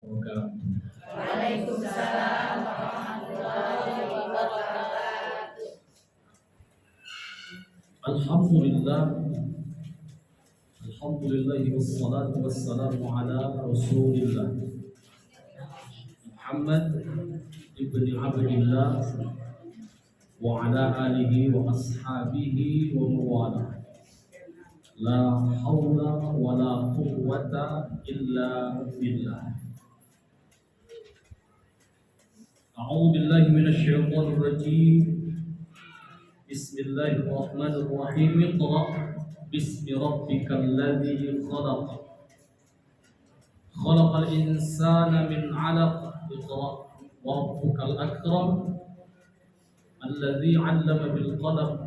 Waalaikumsalam warahmatullahi wabarakatuh. Alhamdulillah, Alhamdulillahi wassalatu wassalamu ala Rasulillah Muhammad ibni Abdillah wa ala alihi wa ashabihi wa mawala. La hawla wa la quwwata illa billah. A'udzu billahi minasy syaithanir rajim. Bismillahirrahmanirrahim. Iqra bismi rabbikal ladzi khalaq. Khalaqal insana min 'alaq. Iqra wa rabbukal akram. Alladzi 'allama bil qalam.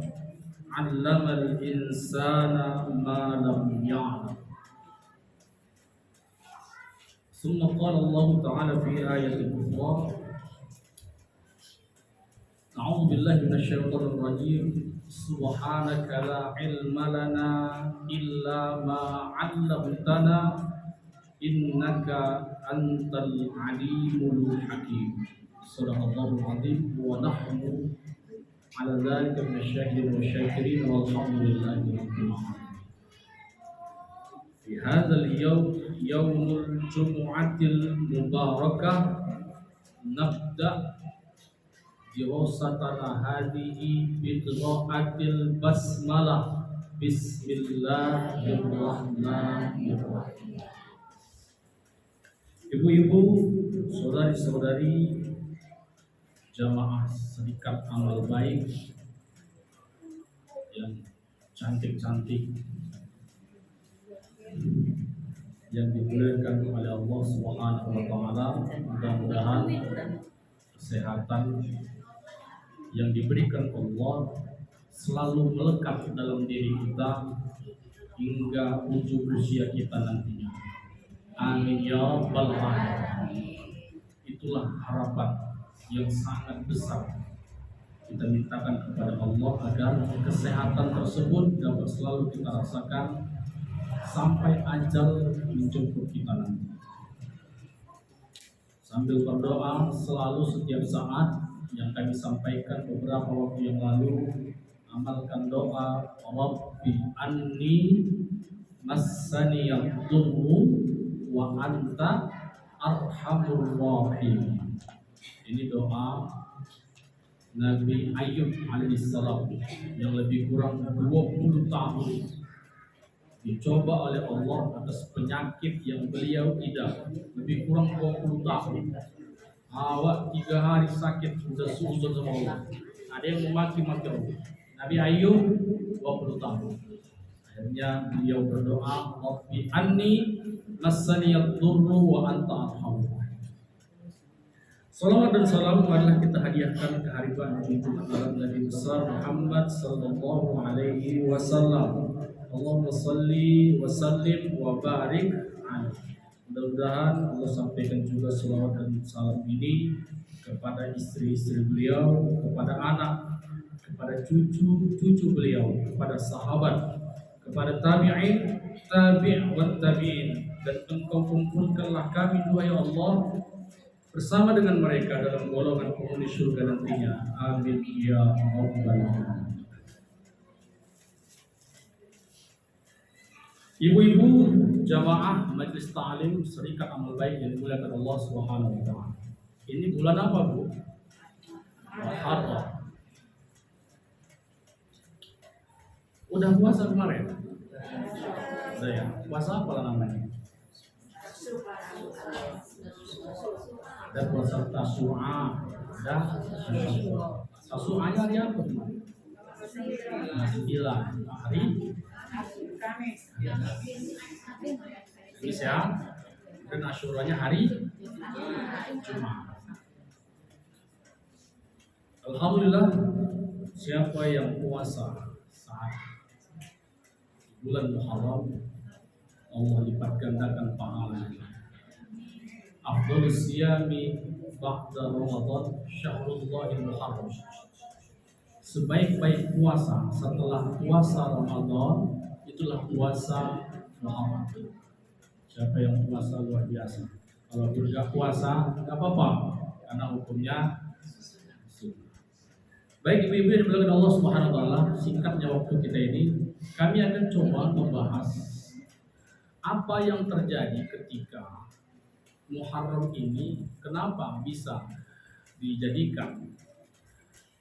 'Allamal insana ma lam ya'lam. Thumma qala Allah Ta'ala fi ayatin ukhra. A'udzu billahi minasyaitonir rajim. Subhanaka la ilma lana illa ma 'allamtana innaka antal alimul hakim. Shadaqallahul azim wa nahnu 'ala dzalika minasyahidin wa syakirin walhamdulillahi rabbil alamin. Fi hadzal yawm yaumul jumu'atil mubarakah nabda dirasatana hadihi bi qiraatil basmalah. Bismillahirrahmanirrahim. Ibu-ibu, saudari-saudari jamaah serikat amal baik yang cantik-cantik yang dimuliakan oleh Allah Subhanahu wa taala, mudah-mudahan kesehatan yang diberikan Allah selalu melekat dalam diri kita hingga ujung usia kita nantinya. Amin ya rabbal alamin. Itulah harapan yang sangat besar kita mintakan kepada Allah agar kesehatan tersebut dapat selalu kita rasakan sampai ajal menjemput kita nanti. Sambil berdoa selalu setiap saat yang kami sampaikan beberapa waktu yang lalu, amalkan doa Rabbi anni massaniyadurru wa anta arhamur rahim. Ini doa Nabi Ayub alaihissalam yang lebih kurang 20 tahun dicoba oleh Allah atas penyakit yang beliau idam, lebih kurang 20 tahun. Awak 3 hari sakit sudah sujud sama Allah. Ada yang memaki-maki Allah. Nabi Ayub 20 tahun. Akhirnya beliau berdoa, Rabbi anni massaniyadurru wa anta arhamur rahim. Salawat dan salam adalah kita hadiahkan kehadiran junjungan Nabi besar Muhammad sallallahu alaihi wasallam. Allahumma salli wa sallim wa barik alaihi. Mudah-mudahan Allah sampaikan juga salawat dan salam ini kepada istri-istri beliau, kepada anak, kepada cucu-cucu beliau, kepada sahabat, kepada tabi'in, tabi' wa tabi'in, dan Engkau kumpulkanlah kami wahai Allah bersama dengan mereka dalam golongan penghuni surga nantinya. Amin ya rabbal alamin. Ibu-ibu jamaah Majelis Ta'lim Serikat Amal Baik yang dimuliakan Allah Subhanahu wa taala. Ini bulan apa, Bu? Muharram. Udah puasa kemarin? Udah ya. Puasa apa namanya? Ada puasa Tasu'a, ada Tasu'anya hari apa kemarin? 9 hari Kamis ya, dan Asyuranya hari Jumat. Alhamdulillah, siapa yang puasa saat bulan Muharram, Allah lipat gandakan pahalanya. Afdhalus siyami ba'da Ramadan syahrullahil muharram. Sebaik-baik puasa setelah puasa Ramadan itulah puasa Muharram. Siapa yang puasa luar biasa. Kalau nggak puasa nggak apa-apa karena hukumnya sunnah. Baik ibu-ibu yang dimuliakan Allah Subhanahu wa taala, singkatnya waktu kita ini kami akan coba membahas apa yang terjadi ketika Muharram ini, kenapa bisa dijadikan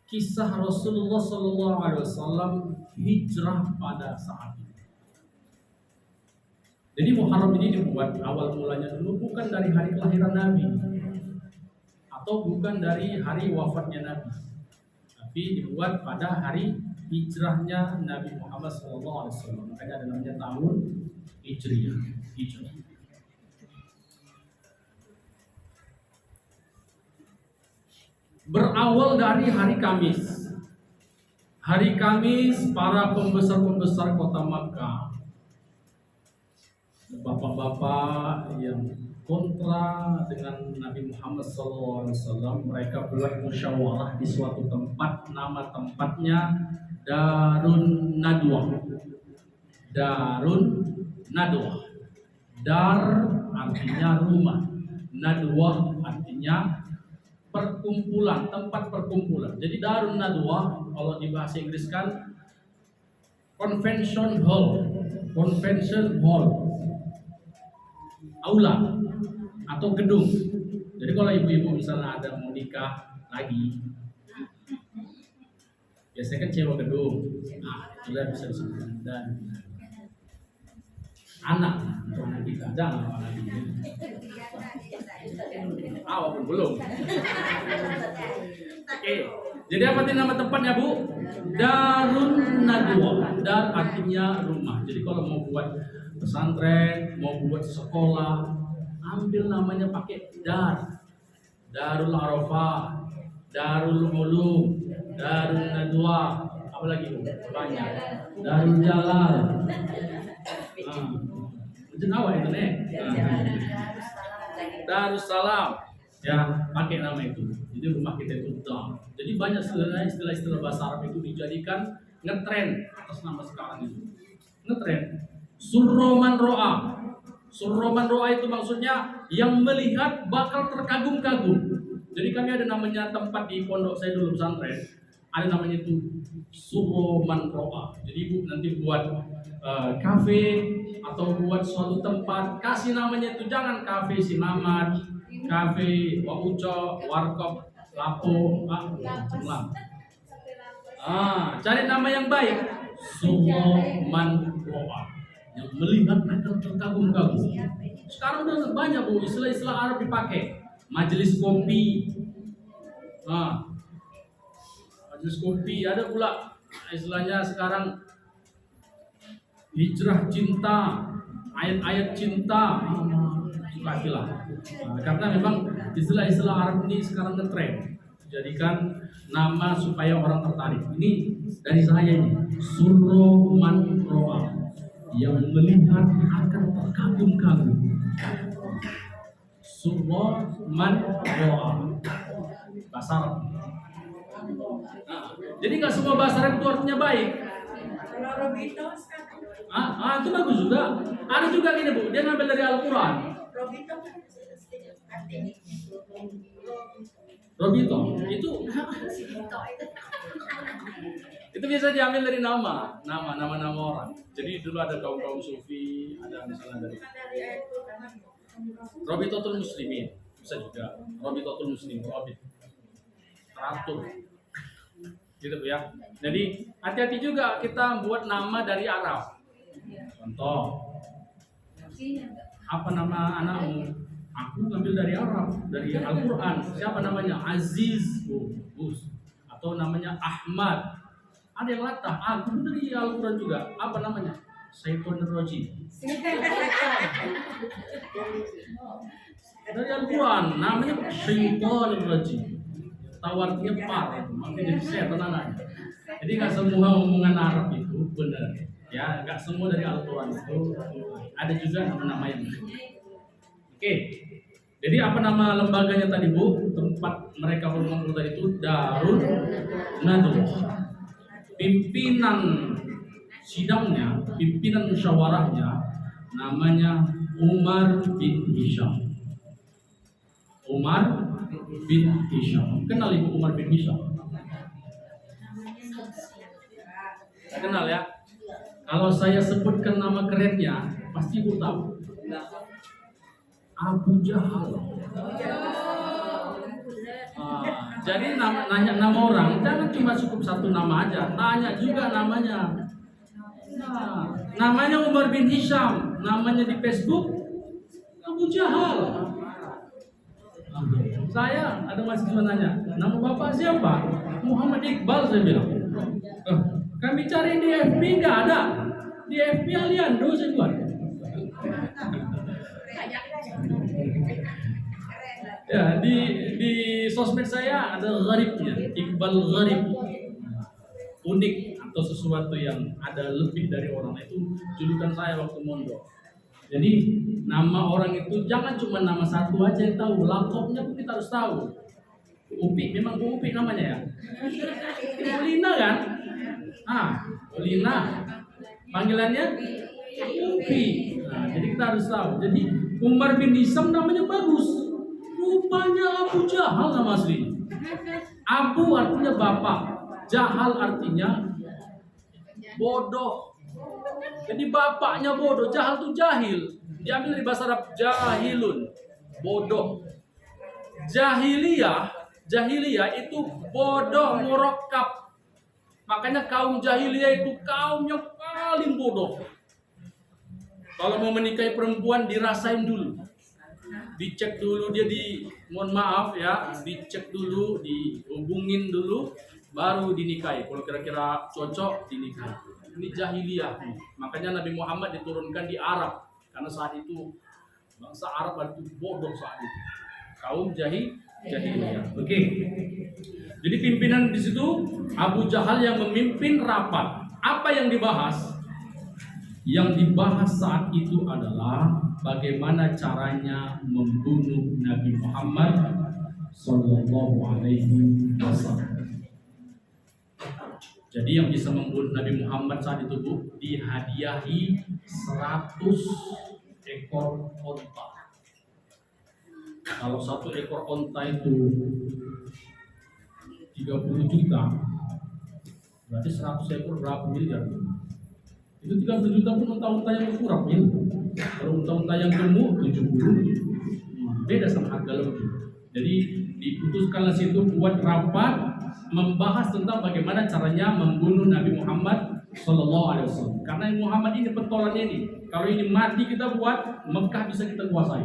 kisah Rasulullah Sallallahu Alaihi Wasallam hijrah pada saat itu. Jadi Muharram ini dibuat awal mulanya dulu bukan dari hari kelahiran Nabi atau bukan dari hari wafatnya Nabi, tapi dibuat pada hari hijrahnya Nabi Muhammad Sallallahu Alaihi Wasallam. Makanya ada namanya tahun Hijriyah. Hijrah. Berawal dari hari Kamis. Hari Kamis para pembesar-pembesar kota Makkah, bapak-bapak yang kontra dengan Nabi Muhammad SAW, mereka buat musyawarah di suatu tempat, nama tempatnya Darun Nadwah. Darun Nadwah. Dar artinya rumah, Nadwah artinya perkumpulan, tempat perkumpulan. Jadi Darun Nadwah kalau di bahasa Inggris kan convention hall, aula atau gedung. Jadi kalau ibu-ibu misalnya ada mau nikah lagi, biasanya kan sewa gedung. Nah, itu bisa disebut. Dan anak kita jangan anak kita. Walaupun belum. Oke. Jadi apa itu nama tempatnya, Bu? Darun Nadwah. Dar artinya rumah. Jadi kalau mau buat pesantren, mau buat sekolah, ambil namanya pakai dar. Darul Arafah, Darul Ulum, Darun Nadwah, apa lagi, Bu? Banyak. Darul Jalal. Jenawa itu nih. Darussalam. Ya, pakai nama itu. Jadi rumah kita itu dar. Jadi banyak istilah-istilah bahasa Arab itu dijadikan ngetren atas nama sekarang itu. Ngetren. Surroman ro'a. Surroman ro'a itu maksudnya yang melihat bakal terkagum-kagum. Jadi kami ada namanya tempat di pondok saya dulu pesantren. Ada namanya itu Surroman ro'a. Jadi ibu nanti buat kafe atau buat suatu tempat, kasih namanya itu jangan kafe si Mamat, kafe Wa Uco, Warkop, Lapo, cari nama yang baik. Surroman ro'a, yang melihat akan terkagum-kagum. Sekarang udah banyak, Bu, istilah-istilah Arab dipakai. Majelis kopi, majelis kopi, ada pula istilahnya sekarang hijrah cinta, ayat-ayat cinta, sukalah. Karena memang istilah-istilah Arab ini sekarang ngetren, jadikan nama supaya orang tertarik. Ini dari saya ini, Surroman ro'a, yang melihat akan terkagum-kagum. Surroman ro'a, bahasa Arab. Jadi nggak semua bahasa Arab itu artinya baik. Itu bagus juga. Ada juga gini, Bu, dia ngambil dari Al-Quran. Robito itu biasa diambil dari nama orang. Jadi dulu ada kaum sufi, ada misalnya dari Robitotul Muslimin, bisa juga Robitotul Muslim, Robit teratur. Gitu, Bu, ya. Jadi hati-hati juga kita buat nama dari Arab. Contoh, apa nama anakmu? Aku ngambil dari Arab, dari Al-Quran. Siapa namanya? Aziz, Bus. Atau namanya Ahmad. Ada yang latah. Aku dari Al-Quran juga. Apa namanya? Syaitonir Rajim. Dari Al-Quran, namanya Syaitonir Rajim. Tawarnya par, maksudnya jadi setan anaknya. Jadi nggak semua omongan Arab itu benar. Ya, nggak semua dari Al-Quran itu. Ada juga nama-nama yang benar. Oke. Jadi apa nama lembaganya tadi, Bu? Tempat mereka berkumpul tadi itu Darun Nadwah. Pimpinan sidangnya, pimpinan musyawarahnya namanya Umar bin Hisham. Umar bin Hisham. Kenal ibu Umar bin Hisham? Tak kenal ya? Kalau saya sebutkan nama kerennya, pasti ibu tahu. Abu Jahal. Jadi nanya nama orang, jangan cuma cukup satu nama aja, tanya juga namanya. Namanya Umar bin Hisham, namanya di Facebook Abu Jahal. Saya ada mahasiswa nanya, nama bapak siapa? Muhammad Iqbal, saya bilang. Kami cari di FB nggak ada. Di FB Aliando saya buat. Ya, di sosmed saya ada gharibnya, Iqbal Gharib. Unik atau sesuatu yang ada lebih dari orang, itu julukan saya waktu mondok. Jadi nama orang itu jangan cuma nama satu aja yang tahu, lakopnya pun kita harus tahu. Upi, memang Upi namanya ya. Ulina kan? Ulina. Panggilannya Upi. Nah, jadi kita harus tahu. Jadi Umar bin Hisham namanya bagus. Rupanya Abu Jahal nama aslinya. Abu artinya bapak, Jahal artinya bodoh. Jadi bapaknya bodoh, Jahal itu jahil. Diambil dari bahasa Arab jahilun, bodoh. Jahiliyah itu bodoh murakkab. Makanya kaum jahiliyah itu kaum yang paling bodoh. Kalau mau menikahi perempuan dirasain dulu. Dicek dulu dia mohon maaf ya, dicek dulu, dihubungin dulu, baru dinikahi. Kalau kira-kira cocok dinikahi. Ini jahiliyah. Makanya Nabi Muhammad diturunkan di Arab, karena saat itu bangsa Arab itu bodoh saat itu. Kaum jahiliyah. Oke. Jadi pimpinan di situ Abu Jahal yang memimpin rapat. Apa yang dibahas? Yang dibahas saat itu adalah bagaimana caranya membunuh Nabi Muhammad Sallallahu Alaihi Wasallam. Jadi yang bisa membunuh Nabi Muhammad saat itu dihadiahi 100 ekor onta. Kalau 1 ekor onta itu 30 juta, berarti 100 ekor berapa miliar? Itu 30 juta pun unta-unta yang kurang ya. Kalau unta-unta yang gemuk 70, beda sama harga lebih. Jadi diputuskanlah situ buat rapat membahas tentang bagaimana caranya membunuh Nabi Muhammad Sallallahu Alaihi Wasallam. Karena Muhammad ini pentolannya ini. Kalau ini mati kita buat, Mekah bisa kita kuasai.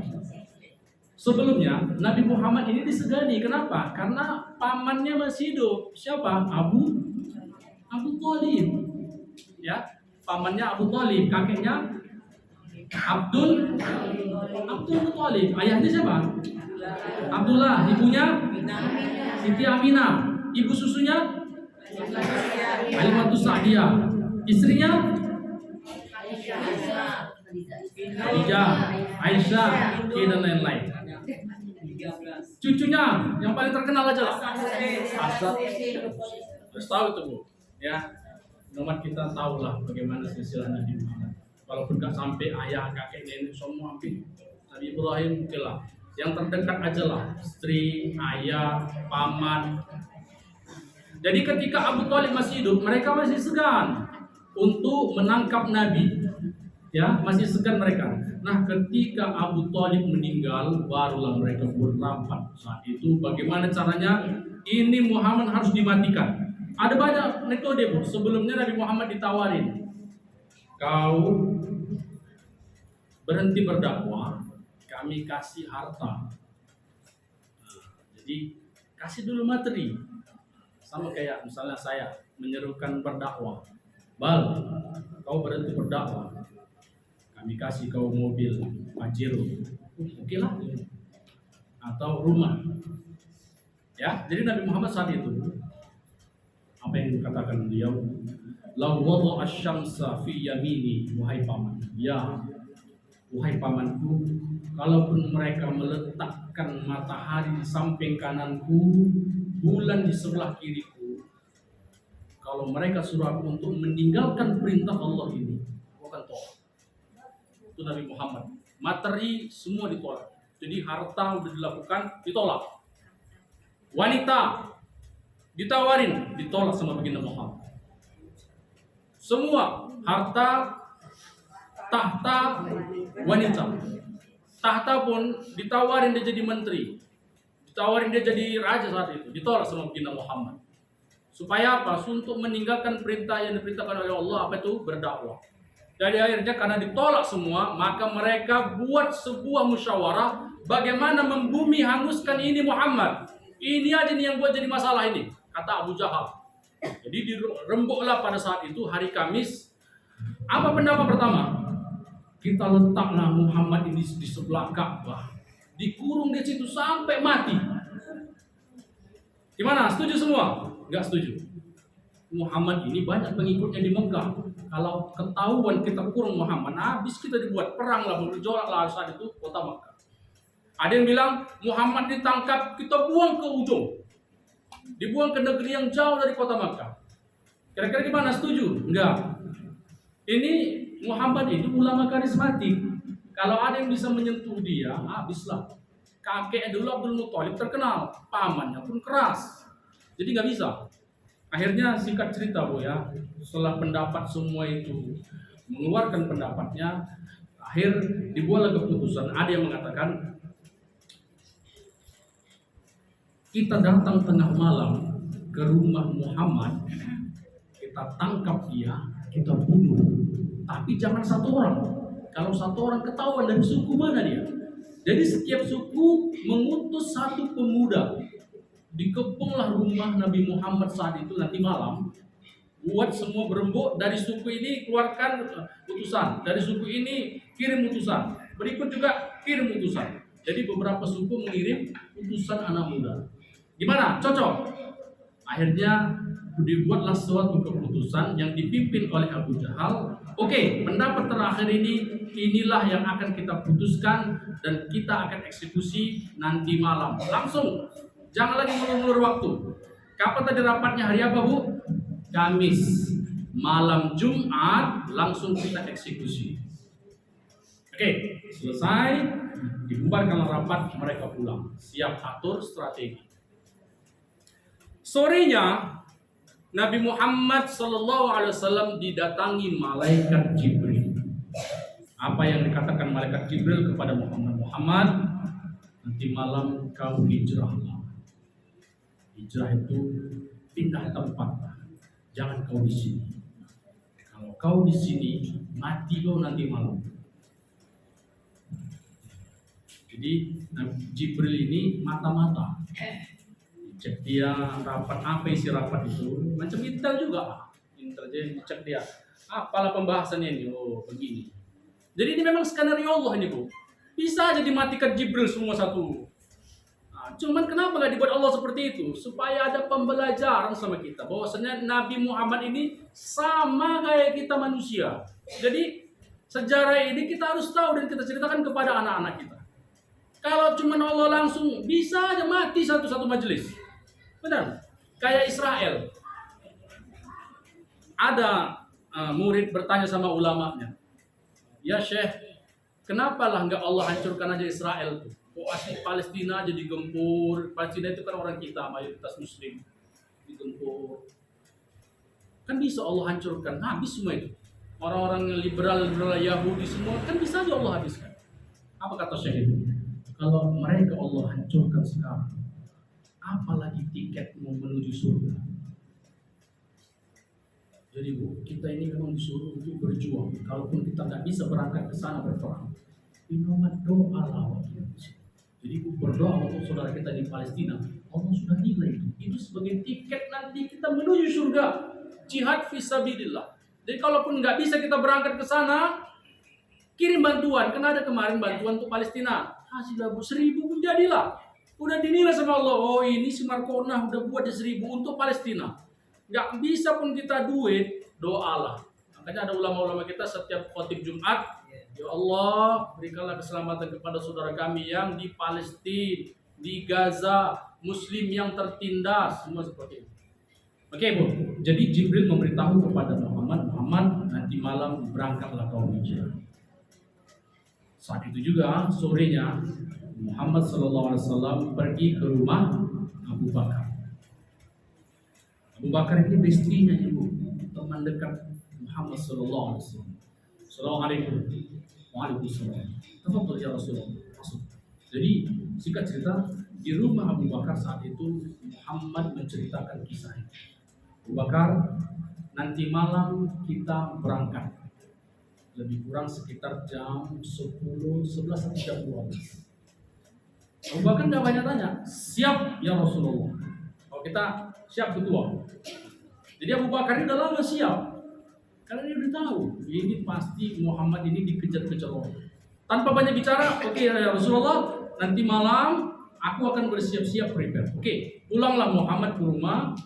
Sebelumnya Nabi Muhammad ini disegani. Kenapa? Karena pamannya masih hidup. Siapa? Abu Thalib. Ya. Pamannya Abu Thalib, kakeknya Abdul Muthalib. Ayahnya siapa? Abdullah. Ibunya Siti Aminah. Ibu susunya Halimatus Sa'diyah. Istrinya Khadijah, Aisyah, dan lain-lain. Cucunya yang paling terkenal aja lah, Asad. Harus tahu itu Bu, ya. Nomor kita tahu lah bagaimana silsilah Nabi Muhammad. Walaupun nggak sampai ayah, kakek, nenek semua hampir. Nabi Ibrahim oke lah. Yang terdekat aja lah, istri, ayah, paman. Jadi ketika Abu Thalib masih hidup, mereka masih segan untuk menangkap Nabi. Ya, masih segan mereka. Nah, ketika Abu Thalib meninggal, barulah mereka berapat saat itu. Bagaimana caranya? Ini Muhammad harus dimatikan. Ada banyak metode Bu. Sebelumnya Nabi Muhammad ditawarin, kau berhenti berdakwah, kami kasih harta. Jadi kasih dulu materi. Sama kayak misalnya saya menyerukan berdakwah, Bal, kau berhenti berdakwah, kami kasih kau mobil Pajero, oke lah, atau rumah. Ya, jadi Nabi Muhammad saat itu apa yang dikatakan beliau? La wada'a asy-syamsa fi yamini, wahai paman. Ya, wahai pamanku, kalaupun mereka meletakkan matahari di samping kananku, bulan di sebelah kiriku, kalau mereka suruh aku untuk meninggalkan perintah Allah ini, aku akan tolak. Itu Nabi Muhammad. Materi semua ditolak. Jadi harta udah dilakukan, ditolak. Wanita ditawarin, ditolak sama baginda Muhammad. Semua harta, tahta, wanita. Tahta pun ditawarin dia jadi menteri, ditawarin dia jadi raja saat itu, ditolak sama baginda Muhammad. Supaya apa? Untuk meninggalkan perintah yang diperintahkan oleh Allah, apa itu? Berdakwah. Jadi akhirnya karena ditolak semua, maka mereka buat sebuah musyawarah bagaimana membumi hanguskan ini Muhammad. Ini aja nih yang buat jadi masalah ini, kata Abu Jahal. Jadi dirembuklah pada saat itu hari Kamis. Apa pendapat pertama? Kita letaklah Muhammad ini di sebelah Ka'bah, dikurung di situ sampai mati. Gimana? Setuju semua? Enggak setuju. Muhammad ini banyak pengikutnya di Mekah. Kalau ketahuan kita kurung Muhammad, habis kita dibuat perang lah, bergejolak lah saat itu kota Mekah. Ada yang bilang Muhammad ditangkap, kita buang ke ujung, dibuang ke negeri yang jauh dari kota Mekah. Kira-kira gimana? Setuju? Enggak. Ini Muhammad ini ulama karismatik. Kalau ada yang bisa menyentuh dia, habislah. Kakek dulu Abdul Muthalib terkenal, pamannya pun keras. Jadi nggak bisa. Akhirnya singkat cerita Bu ya, setelah pendapat semua itu mengeluarkan pendapatnya, akhir dibuatlah keputusan. Ada yang mengatakan kita datang tengah malam ke rumah Muhammad, kita tangkap dia, kita bunuh. Tapi jangan satu orang. Kalau satu orang ketahuan dari suku mana dia. Jadi setiap suku mengutus satu pemuda. Dikepunglah rumah Nabi Muhammad saat itu nanti malam. Buat semua berembuk, dari suku ini keluarkan utusan, dari suku ini kirim utusan, berikut juga kirim utusan. Jadi beberapa suku mengirim utusan anak muda. Gimana? Cocok? Akhirnya dibuatlah suatu keputusan yang dipimpin oleh Abu Jahal. Oke, pendapat terakhir ini, inilah yang akan kita putuskan dan kita akan eksekusi nanti malam. Langsung, jangan lagi ngulur-ngulur waktu. Kapan tadi rapatnya, hari apa Bu? Kamis. Malam Jumat langsung kita eksekusi. Oke, selesai, dibubarkan rapat, mereka pulang. Siap atur strategi. Sorenya Nabi Muhammad SAW didatangi malaikat Jibril. Apa yang dikatakan malaikat Jibril kepada Muhammad? Muhammad, nanti malam kau hijrahlah. Hijrah itu pindah tempat. Jangan kau di sini. Kalau kau di sini, mati kau nanti malam. Jadi Jibril ini mata-mata. Cek dia rapat, apa isi rapat itu, macam intel juga. Intel cek dia, apalah pembahasannya ini, oh begini. Jadi ini memang skenario Allah ini Bu. Bisa aja dimatikan Jibril semua satu. Nah, cuman kenapa nggak dibuat Allah seperti itu? Supaya ada pembelajaran sama kita, bahwasanya Nabi Muhammad ini sama kayak kita manusia. Jadi sejarah ini kita harus tahu dan kita ceritakan kepada anak-anak kita. Kalau cuman Allah langsung, bisa aja mati satu-satu majelis. Benar, kayak Israel. Ada murid bertanya sama ulamanya, ya Syekh, kenapa lah nggak Allah hancurkan aja Israel tuh? Kok asli Palestina aja digempur? Palestina itu kan orang kita, mayoritas Muslim, digempur. Kan bisa Allah hancurkan, habis semua itu. Orang-orang liberal Yahudi semua, kan bisa aja Allah habiskan. Apa kata Syekh itu? Kalau mereka Allah hancurkan sekarang, apalagi tiket mau menuju surga. Jadi Bu, kita ini memang disuruh untuk berjuang. Kalaupun kita nggak bisa berangkat ke sana berperang, ingat doa lawat. Jadi Bu, berdoa untuk saudara kita di Palestina. Allah sudah nilai itu sebagai tiket nanti kita menuju surga. Jihad fisabilillah. Jadi kalaupun nggak bisa kita berangkat ke sana, kirim bantuan. Karena ada kemarin bantuan untuk Palestina. Hasilnya Bu, 1.000 pun jadilah. Udah dinilai sama Allah, oh ini si Markona udah buat 1.000 untuk Palestina. Gak bisa pun kita duit, doalah. Makanya ada ulama-ulama kita setiap khotib Jumat, ya Allah berikanlah keselamatan kepada saudara kami yang di Palestina, di Gaza, Muslim yang tertindas, semua seperti itu. Oke Bu, jadi Jibril memberitahu kepada Muhammad, nanti malam berangkatlah kau hijrah. Saat itu juga sorenya Muhammad SAW pergi ke rumah Abu Bakar. Abu Bakar ini istrinya ibu, teman dekat Muhammad SAW. Assalamualaikum. Waalaikumsalam. Tafadhol ya Rasulullah. Masuk. Jadi singkat cerita, di rumah Abu Bakar saat itu Muhammad menceritakan kisah ini. Abu Bakar, nanti malam kita berangkat. Lebih kurang sekitar jam 10, 11, jam 12. Abu Bakar nggak banyak tanya, siap ya Rasulullah. Kalau kita siap ketua. Jadi Abu Bakar ini udah lama siap. Karena dia udah tahu, ini pasti Muhammad ini dikejar-kejar orang. Tanpa banyak bicara, oke ya Rasulullah, nanti malam aku akan bersiap-siap prepare. Oke, pulanglah Muhammad ke rumah.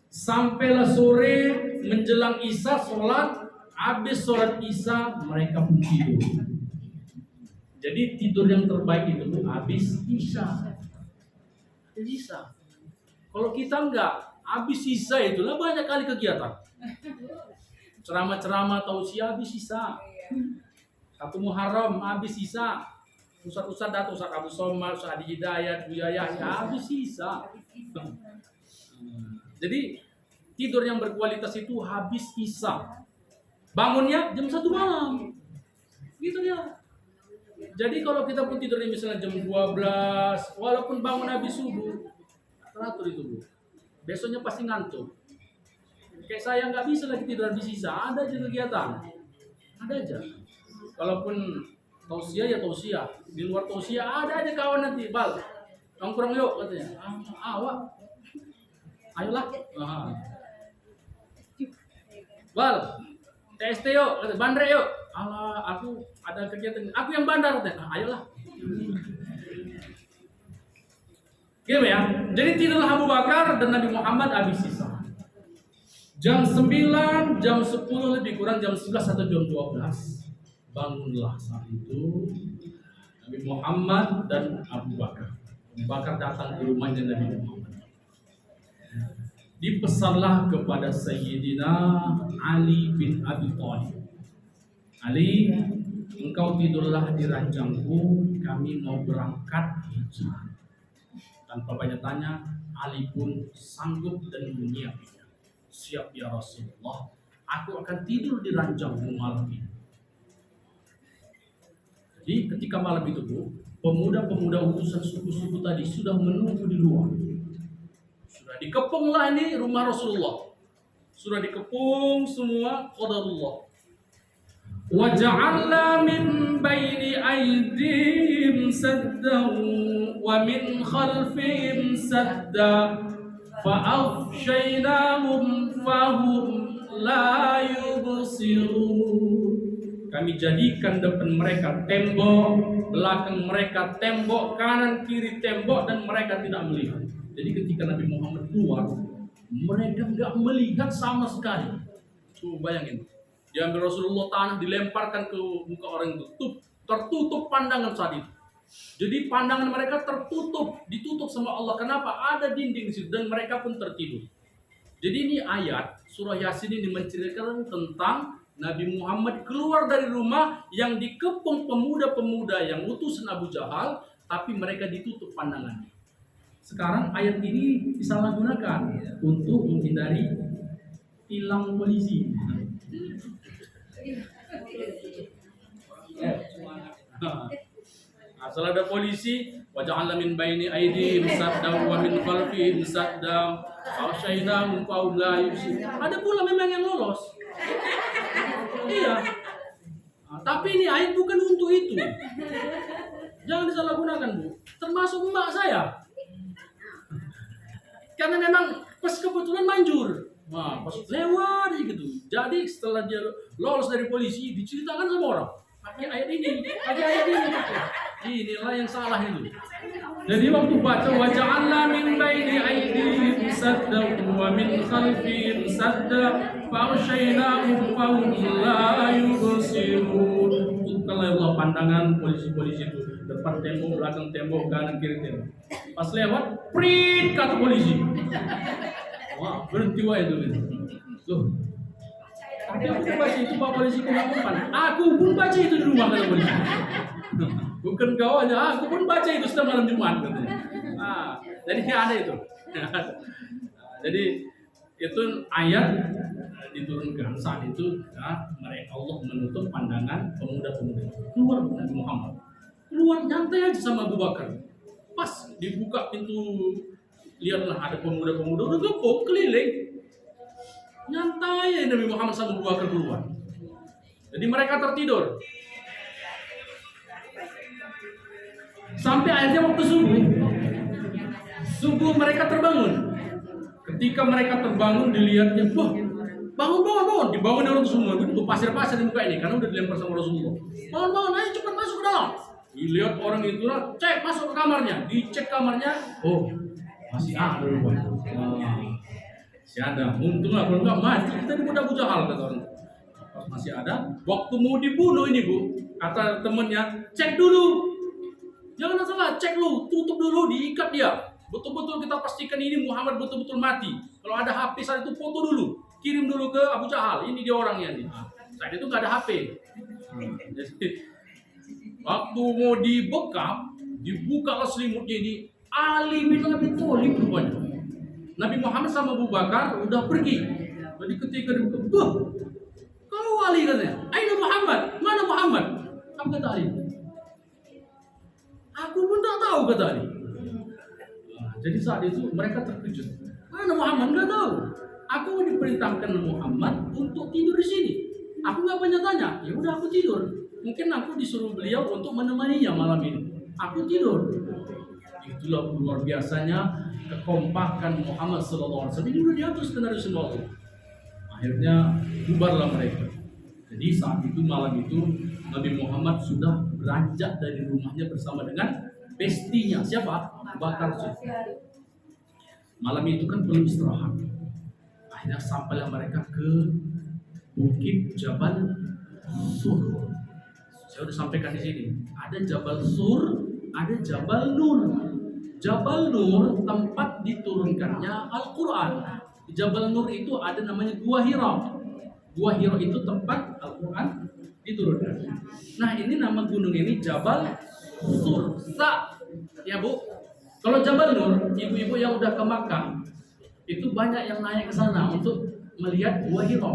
Sampailah sore menjelang Isya sholat. Habis sholat Isya mereka pun tidur. Jadi tidur yang terbaik itu habis Isya. Habis Isya. Kalau kita enggak, habis Isya itulah banyak kali kegiatan. Ceramah-ceramah tausiah habis Isya. Satu Muharram habis Isya. Ustaz-ustaz datang, Ustaz Abu Somad, Ustaz Adi Hidayat, Bu Yahya, habis Isya. Jadi tidur yang berkualitas itu habis Isya. Bangunnya jam 1 malam. Gitu dia. Jadi kalau kita pun tidurnya misalnya jam 12, walaupun bangun habis subuh, teratur itu Bu. Besoknya pasti ngantuk. Kayak saya nggak bisa lagi tidur habis Isya, ada aja kegiatan. Ada aja. Kalaupun tausiah ya tausiah. Di luar tausiah ada aja kawan nanti, Bal. Nongkrong yuk katanya. Awak. Ayolah. Bal. TST yuk, bandar yuk. Alah, aku ada kegiatan. Aku yang bandar katanya. Ayolah. Gitu ya. Jadi tidurlah Abu Bakar dan Nabi Muhammad habis Isya. Jam 9, jam 10 lebih kurang jam 11 atau jam 12. Bangunlah saat itu Nabi Muhammad dan Abu Bakar. Abu Bakar datang ke rumahnya Nabi Muhammad. Dipesanlah kepada Sayyidina Ali bin Abi Thalib. Ali, engkau tidurlah di ranjangku, kami mau berangkat hijrah. Tanpa banyak tanya, Ali pun sanggup dan menyiapkan. Siap ya Rasulullah, aku akan tidur di ranjangmu malam ini. Jadi ketika malam itu Bu, pemuda-pemuda utusan suku-suku tadi sudah menunggu di luar. Sudah dikepunglah ini rumah Rasulullah. Sudah dikepung semua qadarullah. Wa ja'alna min baini aydihim saddan wa min khalfihim sadda. Fa'afshaynahum fahum la yubsirun. Kami jadikan depan mereka tembok, belakang mereka tembok, kanan kiri tembok, dan mereka tidak melihat. Jadi ketika Nabi Muhammad keluar, mereka nggak melihat sama sekali. Tuh bayangin, diambil Rasulullah tanah, dilemparkan ke muka orang itu, tertutup pandangan saat itu. Jadi pandangan mereka tertutup, ditutup sama Allah. Kenapa? Ada dinding di situ dan mereka pun tertidur. Jadi ini ayat surah Yasin ini menceritakan tentang Nabi Muhammad keluar dari rumah yang dikepung pemuda-pemuda yang utusan Abu Jahal, tapi mereka ditutup pandangannya. Sekarang ayat ini disalahgunakan untuk menghindari tilang polisi. Asal ada polisi, waja'alna min baini aydihim saddan wa min khalfihim saddan fa'ashaynahum fahum la yubsirun. Ada pula memang yang lolos. Iya. Tapi ini ayat bukan untuk itu. Jangan disalahgunakan Bu. Termasuk emak saya. Karena memang pas kebetulan manjur. Nah, pas lewat gitu. Jadi setelah dia lolos dari polisi diceritakan sama orang. Pakai ayat ini, pakai ayat ini. Inilah yang salah itu. Jadi waktu baca waja'alna min baini aydihim saddan wa min khalfihim saddan fa'ashaynahum fahum la yubsirun. Tutupkanlah Allah pandangan polisi-polisi itu, depan tembok, belakang tembok, kanan kiri tembok. Pas lewat, prit kata polisi. Wah, berhenti wae itu. Loh. Tapi aku baca itu Pak polisi kemana? Aku pun baca itu di rumah kata polisi. Bukan kawannya, aku pun baca itu setiap malam Jumat katanya. Jadi ada itu. Jadi itu ayat diturunkan saat itu mereka Allah menutup pandangan pemuda-pemuda. Keluar Nabi Muhammad. Keluar nyantai aja sama Abu Bakar. Pas dibuka pintu, lihatlah ada pemuda-pemuda udah gepuk keliling. Nyantai ya Nabi Muhammad sama Abu Bakar keluar. Jadi mereka tertidur. Sampai akhirnya waktu subuh. Subuh mereka terbangun. Ketika mereka terbangun dilihatnya, wah, bangun. Dibangun orang semua. Itu pasir-pasir di muka ini karena udah dilempar sama Rasulullah. Bangun, ayo cepat masuk ke dalam. Dilihat orang itu lah, cek masuk ke kamarnya. Dicek kamarnya, oh masih ada rupanya. Masih ada. Untung lah kalau nggak mati kita dibunuh Abu Jahal kata orang. Pas masih ada, waktu mau dibunuh ini bu, kata temennya, cek dulu. Jangan salah, cek lu, tutup dulu, diikat dia. Betul-betul kita pastikan ini Muhammad betul-betul mati. Kalau ada HP saat itu foto dulu, kirim dulu ke Abu Jahal. Ini dia orangnya nih. Saat itu nggak ada HP. Jadi waktu mau dibekap, dibuka selimutnya ini. Ali bin Abi Thalib rupanya. Nabi Muhammad sama Abu Bakar udah pergi. Jadi ketika dibuka, kau Ali katanya. Aina Muhammad, mana Muhammad? Apa kata Ali? Aku pun tak tahu kata Ali. Jadi saat itu mereka terkejut. Mana Muhammad? Nggak tahu. Aku diperintahkan Muhammad untuk tidur di sini. Aku nggak banyak tanya. Ya udah aku tidur. Mungkin aku disuruh beliau untuk menemaninya malam ini. Aku tidur. Itulah luar biasanya kekompakan Muhammad SAW. Ini udah diatur skenario semua. Akhirnya bubarlah mereka. Jadi saat itu malam itu Nabi Muhammad sudah beranjak dari rumahnya bersama dengan bestinya. Siapa? Bakar Siddiq. Malam itu kan perlu istirahat. Akhirnya sampailah mereka ke Bukit Jabal Sur. Saya sudah sampaikan di sini. Ada Jabal Sur, ada Jabal Nur. Jabal Nur tempat diturunkannya Al-Quran. Di Jabal Nur itu ada namanya Gua Hira. Gua Hira itu tempat Al-Quran diturunkan. Nah ini nama gunung ini Jabal Sur. Ya bu. Kalau Jabal Nur, ibu-ibu yang udah ke Makkah, itu banyak yang naik ke sana untuk melihat Gua Hira.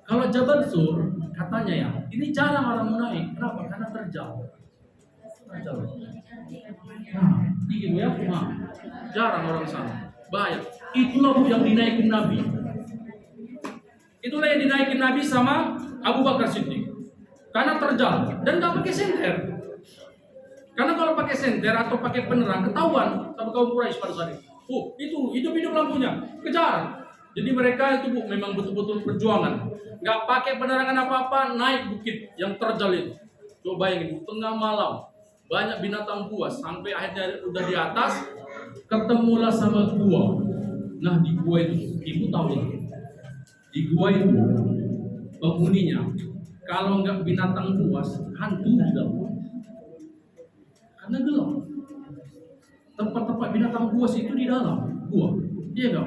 Kalau Jabal Sur, katanya ya, ini jarang orang naik. Kenapa? Karena terjal. Tinggi ya, jarang orang sana. Bahaya. Itulah bu yang dinaikin Nabi. Itulah yang dinaikin Nabi sama Abu Bakar Siddiq. Karena terjal dan nggak pakai senter. Karena kalau pakai senter atau pakai penerang ketahuan sama kaum Quraisy pada saat itu. Oh, itu hidup lampunya, kejar. Jadi mereka itu bu memang betul-betul perjuangan. Nggak pakai penerangan apa-apa, naik bukit yang terjal itu. Coba bayangin, tengah malam banyak binatang buas sampai akhirnya udah di atas, ketemulah sama gua. Nah di gua itu, ibu tahu lah. Di gua itu penghuninya kalau nggak binatang buas, hantu di dalam. Karena gelap. Tempat-tempat binatang buas itu di dalam gua. Iya nggak?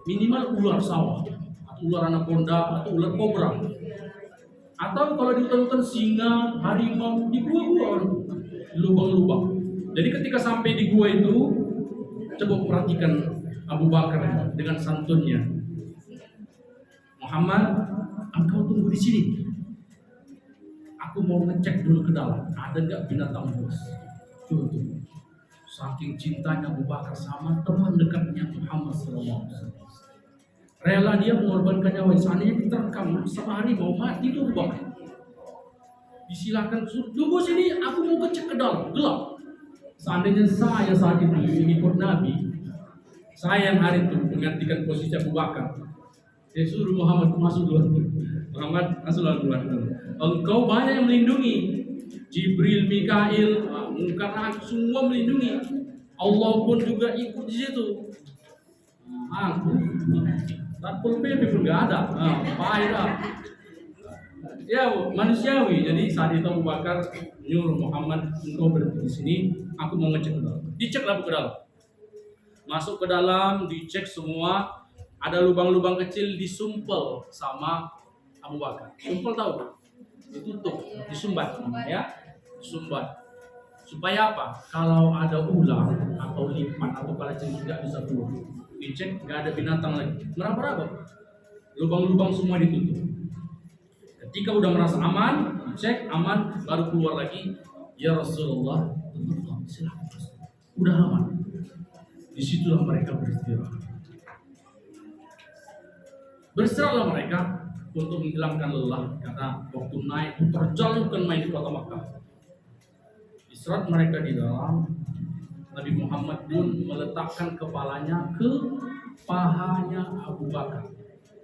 Minimal ular sawah, atau ular anaconda, atau ular kobra. Atau kalau di hutan singa, harimau, di gua lubang-lubang. Jadi ketika sampai di gua itu, coba perhatikan Abu Bakar dengan santunnya. Muhammad, engkau tunggu di sini. Aku mau ngecek dulu ke dalam, ada nggak binatang buas. Tuh. Saking cintanya Abu Bakar sama teman dekatnya Muhammad SAW. Rela dia mengorbankan nyawa. Seandainya diterkam sama harimau mati tuh Abu Bakar. Disilakan tunggu sini, aku mau ngecek ke dalam, gelap. Seandainya saya saat itu ikut Nabi, saya yang hari itu menggantikan posisi Abu Bakar. Saya suruh Muhammad masuk duluan. Muhammad masuk duluan. Engkau banyak yang melindungi. Jibril, Mikail, Munkar, semua melindungi. Allah pun juga ikut di situ. Aku, Satpol PP pun nggak ada. Pahit. Ya manusiawi. Jadi saat itu Abu Bakar nyuruh Muhammad, engkau berhenti di sini. Aku mau ngecek ke dalam. Diceklah ke dalam. Masuk ke dalam, dicek semua. Ada lubang-lubang kecil disumpel sama Abu Bakar. Sumpel tahu? Ditutup, disumbat, ya. sumbat. Supaya apa? Kalau ada ular atau lipat atau kalajengking tidak bisa keluar, dicek nggak ada binatang lagi, meraba-raba, lubang-lubang semua ditutup. Ketika udah merasa aman, dicek aman, baru keluar lagi. Ya Rasulullah, silakan, udah aman. Disitulah mereka beristirahat. Beristirahatlah mereka untuk menghilangkan lelah, karena waktu naik terjalurkan main di kota Makkah. Istirahat mereka di dalam. Nabi Muhammad pun meletakkan kepalanya ke pahanya Abu Bakar.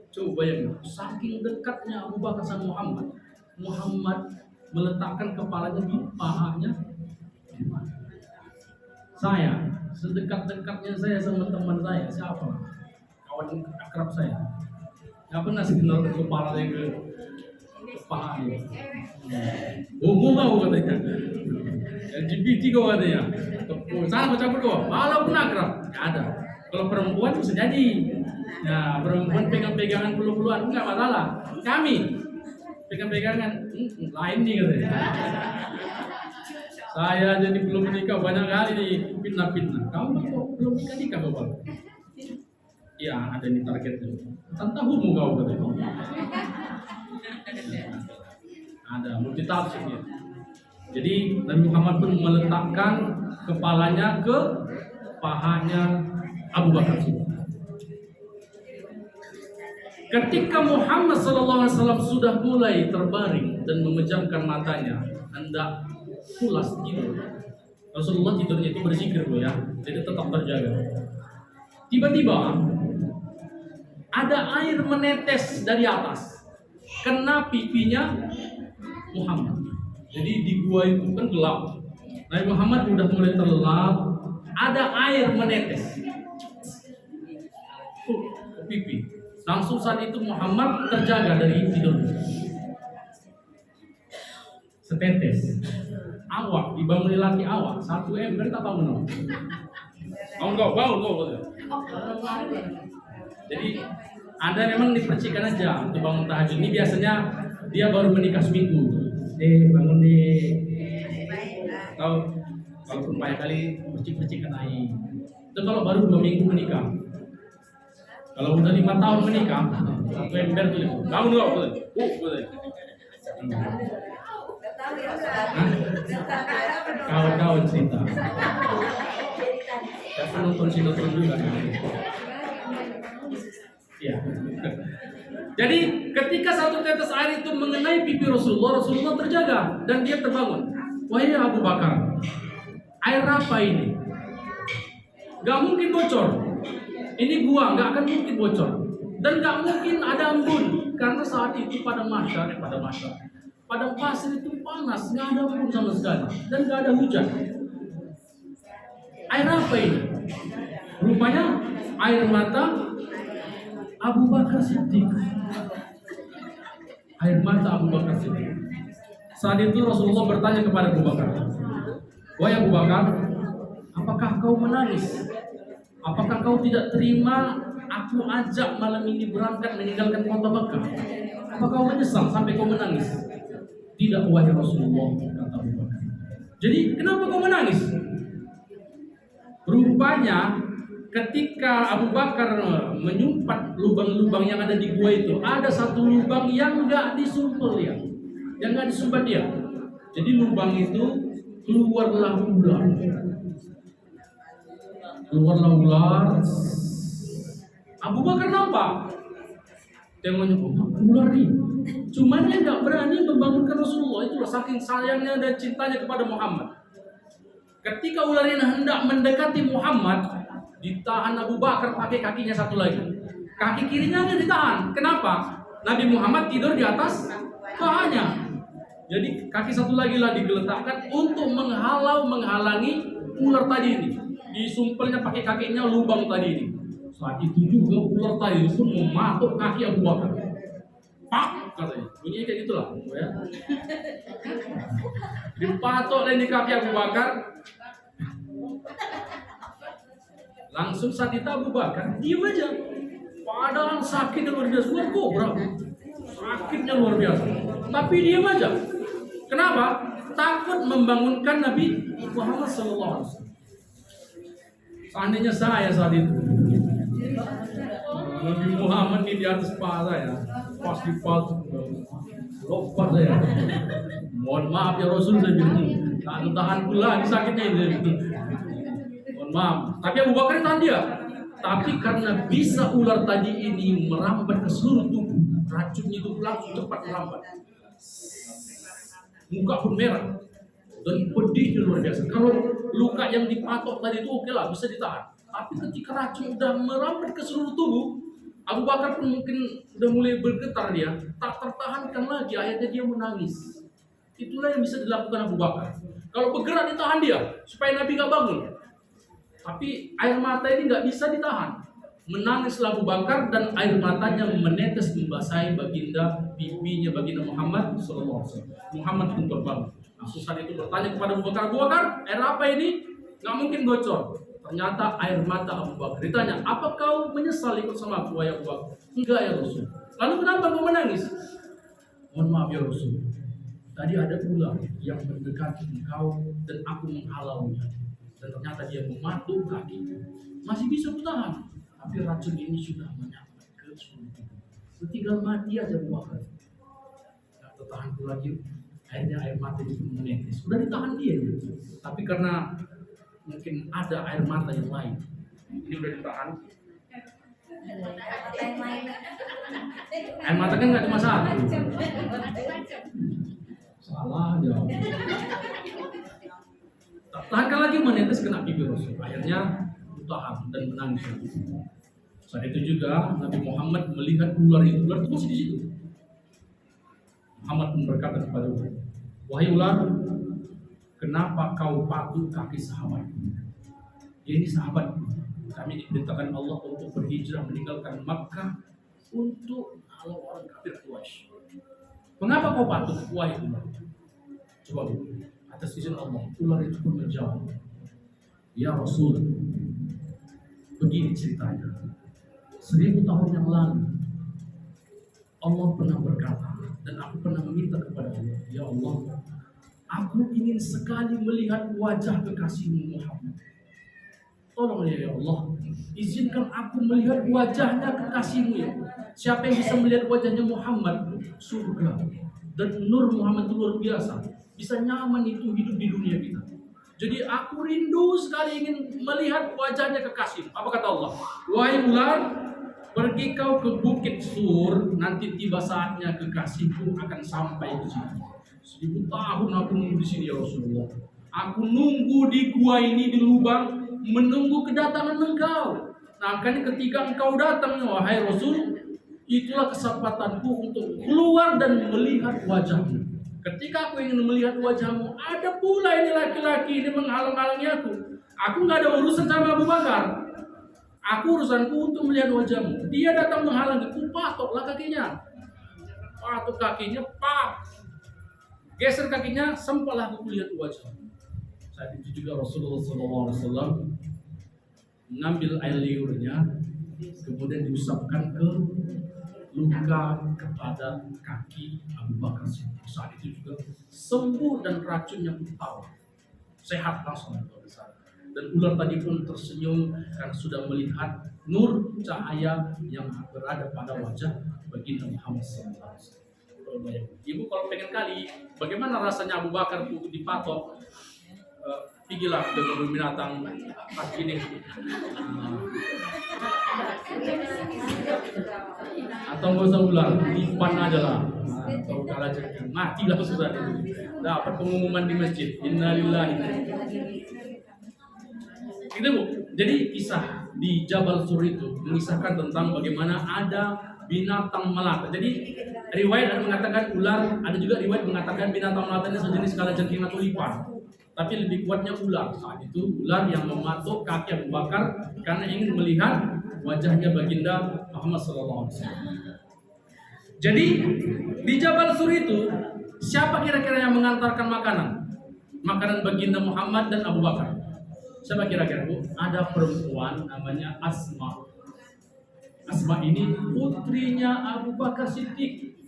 Coba bayangin, saking dekatnya Abu Bakar sama Muhammad, Muhammad meletakkan kepalanya di pahanya. Saya, sedekat-dekatnya saya sama teman saya, siapa? Kawan akrab saya. Nggak pernah sih kenal kepalanya ke pahanya. Mau katanya. LGBT kau katanya. Sana bercampur kau. Walaupun akrab, nggak ada. Kalau perempuan bisa jadi. Nah, perempuan pegang-pegangan pelu-peluan enggak masalah. Kami pegang-pegangan lain nih katanya. Saya jadi belum menikah banyak kali nih fitnah-fitnah. Kamu kok belum nikah Bapak? Iya, ada nih targetnya. Tahu kau katanya. Ada multi tafsirnya. Jadi Nabi Muhammad pun meletakkan kepalanya ke pahanya Abu Bakar. Ketika Muhammad SAW sudah mulai terbaring dan memejamkan matanya, hendak pulas tidur. Rasulullah tidurnya itu berzikir ya, jadi tetap terjaga. Tiba-tiba ada air menetes dari atas, kena pipinya Muhammad. Jadi di gua itu kan gelap. Nabi Muhammad udah mulai terlelap, ada air menetes ke pipi. Langsung saat itu Muhammad terjaga dari tidur. Setetes awak dibangun laki awak 1 ember tak bangun. Bangun. Jadi Anda memang dipercikan aja untuk bangun tahajud. Ini biasanya dia baru menikah seminggu. Bangun di tahu kalau banyak kali percikan air. Itu kalau baru 2 minggu menikah. Kalau udah 5 tahun menikah, 1 ember tuh bangun boleh. Kawan-kawan cerita. Saya nonton sinetron juga. Ya. Jadi ketika satu tetes air itu mengenai pipi Rasulullah terjaga dan dia terbangun. Wahai Abu Bakar, air apa ini? Gak mungkin bocor. Ini gua, gak akan mungkin bocor. Dan gak mungkin ada embun, karena saat itu pada padang pasir itu panas, gak ada embun sama sekali, dan gak ada hujan. Air apa ini? Rupanya air mata Abu Bakar Siddiq. Air mata Abu Bakar Siddiq. Saat itu Rasulullah bertanya kepada Abu Bakar, wahai Abu Bakar, apakah kau menangis? Apakah kau tidak terima aku ajak malam ini berangkat meninggalkan kota Makkah? Apakah kau menyesal sampai kau menangis? Tidak, wahai Rasulullah, kata Abu Bakar. Jadi kenapa kau menangis? Rupanya ketika Abu Bakar menyumpat lubang-lubang yang ada di gua itu, ada satu lubang yang nggak disumpel dia, yang nggak disumpat dia. Jadi lubang itu keluarlah ular. Abu Bakar nampak, tengoknya ular nih. Cuman dia nggak berani membangunkan Rasulullah. Itulah saking sayangnya dan cintanya kepada Muhammad. Ketika ular ini hendak mendekati Muhammad, ditahan Abu Bakar pakai kakinya satu lagi. Kaki kirinya hanya ditahan. Kenapa? Nabi Muhammad tidur di atas pahanya. Jadi kaki satu lagi lah digeletakkan untuk menghalangi ular tadi ini. Disumpelnya pakai kakinya lubang tadi ini. Saat itu juga ular tadi itu mematuk kaki Abu Bakar. Pak, katanya. Bunyinya kayak gitulah, ya. Dipatok di kaki Abu Bakar. Langsung saat itu Abu Bakar diam aja. Padahal sakitnya luar biasa, luar kobra. Sakitnya luar biasa. Tapi diam aja. Kenapa? takut membangunkan Nabi Muhammad SAW. Seandainya saya saat itu, Nabi Muhammad ini di atas paha saya, pasti palsu, lompat saya. Mohon maaf ya Rasul, saya bilang, tak tahan pula sakitnya ini. Mohon maaf. Tapi Abu Bakar tahan dia. Tapi karena bisa ular tadi ini merambat ke seluruh tubuh, racunnya itu langsung cepat merambat. Muka pun merah dan pedihnya luar biasa. Kalau luka yang dipatok tadi itu oke lah, bisa ditahan. Tapi ketika racun udah merambat ke seluruh tubuh, Abu Bakar pun mungkin udah mulai bergetar dia, tak tertahankan lagi, akhirnya dia menangis. Itulah yang bisa dilakukan Abu Bakar. Kalau bergerak ditahan dia, supaya Nabi gak bangun. Tapi air mata ini nggak bisa ditahan. Menangislah Abu Bakar dan air matanya menetes membasahi baginda pipinya baginda Muhammad SAW. Muhammad pun terbangun. Langsung saat itu bertanya kepada Abu Bakar, air apa ini? Nggak mungkin bocor. Ternyata air mata Abu Bakar. Ditanya, apa kau menyesal ikut sama aku, ya Abu Bakar? Enggak ya Rasul. Lalu kenapa kau menangis? Mohon maaf ya Rasul. Tadi ada ular yang mendekati engkau dan aku menghalaunya. Dan ternyata dia mematuk kaki. Masih bisa bertahan, tapi racun ini sudah menyampai ke seluruh tubuh. Tinggal mati aja Abu Bakar. Tidak tertahan lagi. Akhirnya air mata itu menetes. Sudah ditahan dia gitu. Tapi karena mungkin ada air mata yang lain, ini udah ditahan. Air mata kan nggak cuma satu. Salah jawab. Tahankan lagi menetes kena pipi Rasul. Akhirnya tahan dan menangis. Saat itu juga Nabi Muhammad melihat ular itu masih di situ. Muhammad pun berkata kepada ular, wahai ular, kenapa kau patuk kaki sahabat? Ini sahabat. Kami diperintahkan Allah untuk berhijrah meninggalkan Makkah untuk melawan orang kafir Quraisy. Mengapa kau patuk, wahai ular? Coba dulu. Atas izin Allah, ular itu pun menjawab, ya Rasul, begini ceritanya. 1000 tahun yang lalu, Allah pernah berkata, dan aku pernah meminta kepada Allah, ya Allah, aku ingin sekali melihat wajah kekasihmu Muhammad. Tolong ya Allah, izinkan aku melihat wajahnya kekasihmu ya. Siapa yang bisa melihat wajahnya Muhammad? Surga. Dan nur Muhammad itu luar biasa. Bisa nyaman itu hidup di dunia kita. Jadi aku rindu sekali ingin melihat wajahnya kekasih. Apa kata Allah? Wahai ular, pergi kau ke bukit Sur, nanti tiba saatnya kekasihku akan sampai di sini. 1000 tahun aku nunggu di sini ya Rasulullah. Aku nunggu di gua ini di lubang, menunggu kedatangan engkau. Nah, kan ketika engkau datang wahai Rasul, itulah kesempatanku untuk keluar dan melihat wajahmu. Ketika aku ingin melihat wajahmu, ada pula ini laki-laki ini menghalang-halangi aku. Aku nggak ada urusan sama Abu Bakar. Aku urusanku untuk melihat wajahmu. Dia datang menghalangi, ku patoklah kakinya. Patok kakinya, pak. Geser kakinya, sempatlah aku lihat wajahmu. Saat itu juga Rasulullah SAW mengambil air liurnya, kemudian diusapkan ke luka kepada kaki Abu Bakar Siddiq. Saat itu juga sembuh dan racunnya pun tahu. Sehat langsung. Dan ular tadi pun tersenyum karena sudah melihat nur cahaya yang berada pada wajah baginda Muhammad SAW. Ibu kalau pengen kali bagaimana rasanya Abu Bakar itu dipatok, pergilah ke kebun binatang pagi ini. Atau nggak usah ular, dipan aja lah. Atau kalah jadi mati lah sudah itu. Dapat pengumuman di masjid. Innalillahi. Itu Bu. Jadi kisah di Jabal Sur itu mengisahkan tentang bagaimana ada binatang melata. Jadi riwayat ada mengatakan ular, ada juga riwayat mengatakan binatang melata ini sejenis kalajengking atau lipan. Tapi lebih kuatnya ular. Saat itu ular yang mematuk kaki Abu Bakar karena ingin melihat wajahnya baginda Muhammad SAW. Jadi di Jabal Sur itu siapa kira-kira yang mengantarkan makanan? Makanan baginda Muhammad dan Abu Bakar. Siapa kira-kira Bu? Ada perempuan namanya Asma. Asma ini putrinya Abu Bakar Siddiq.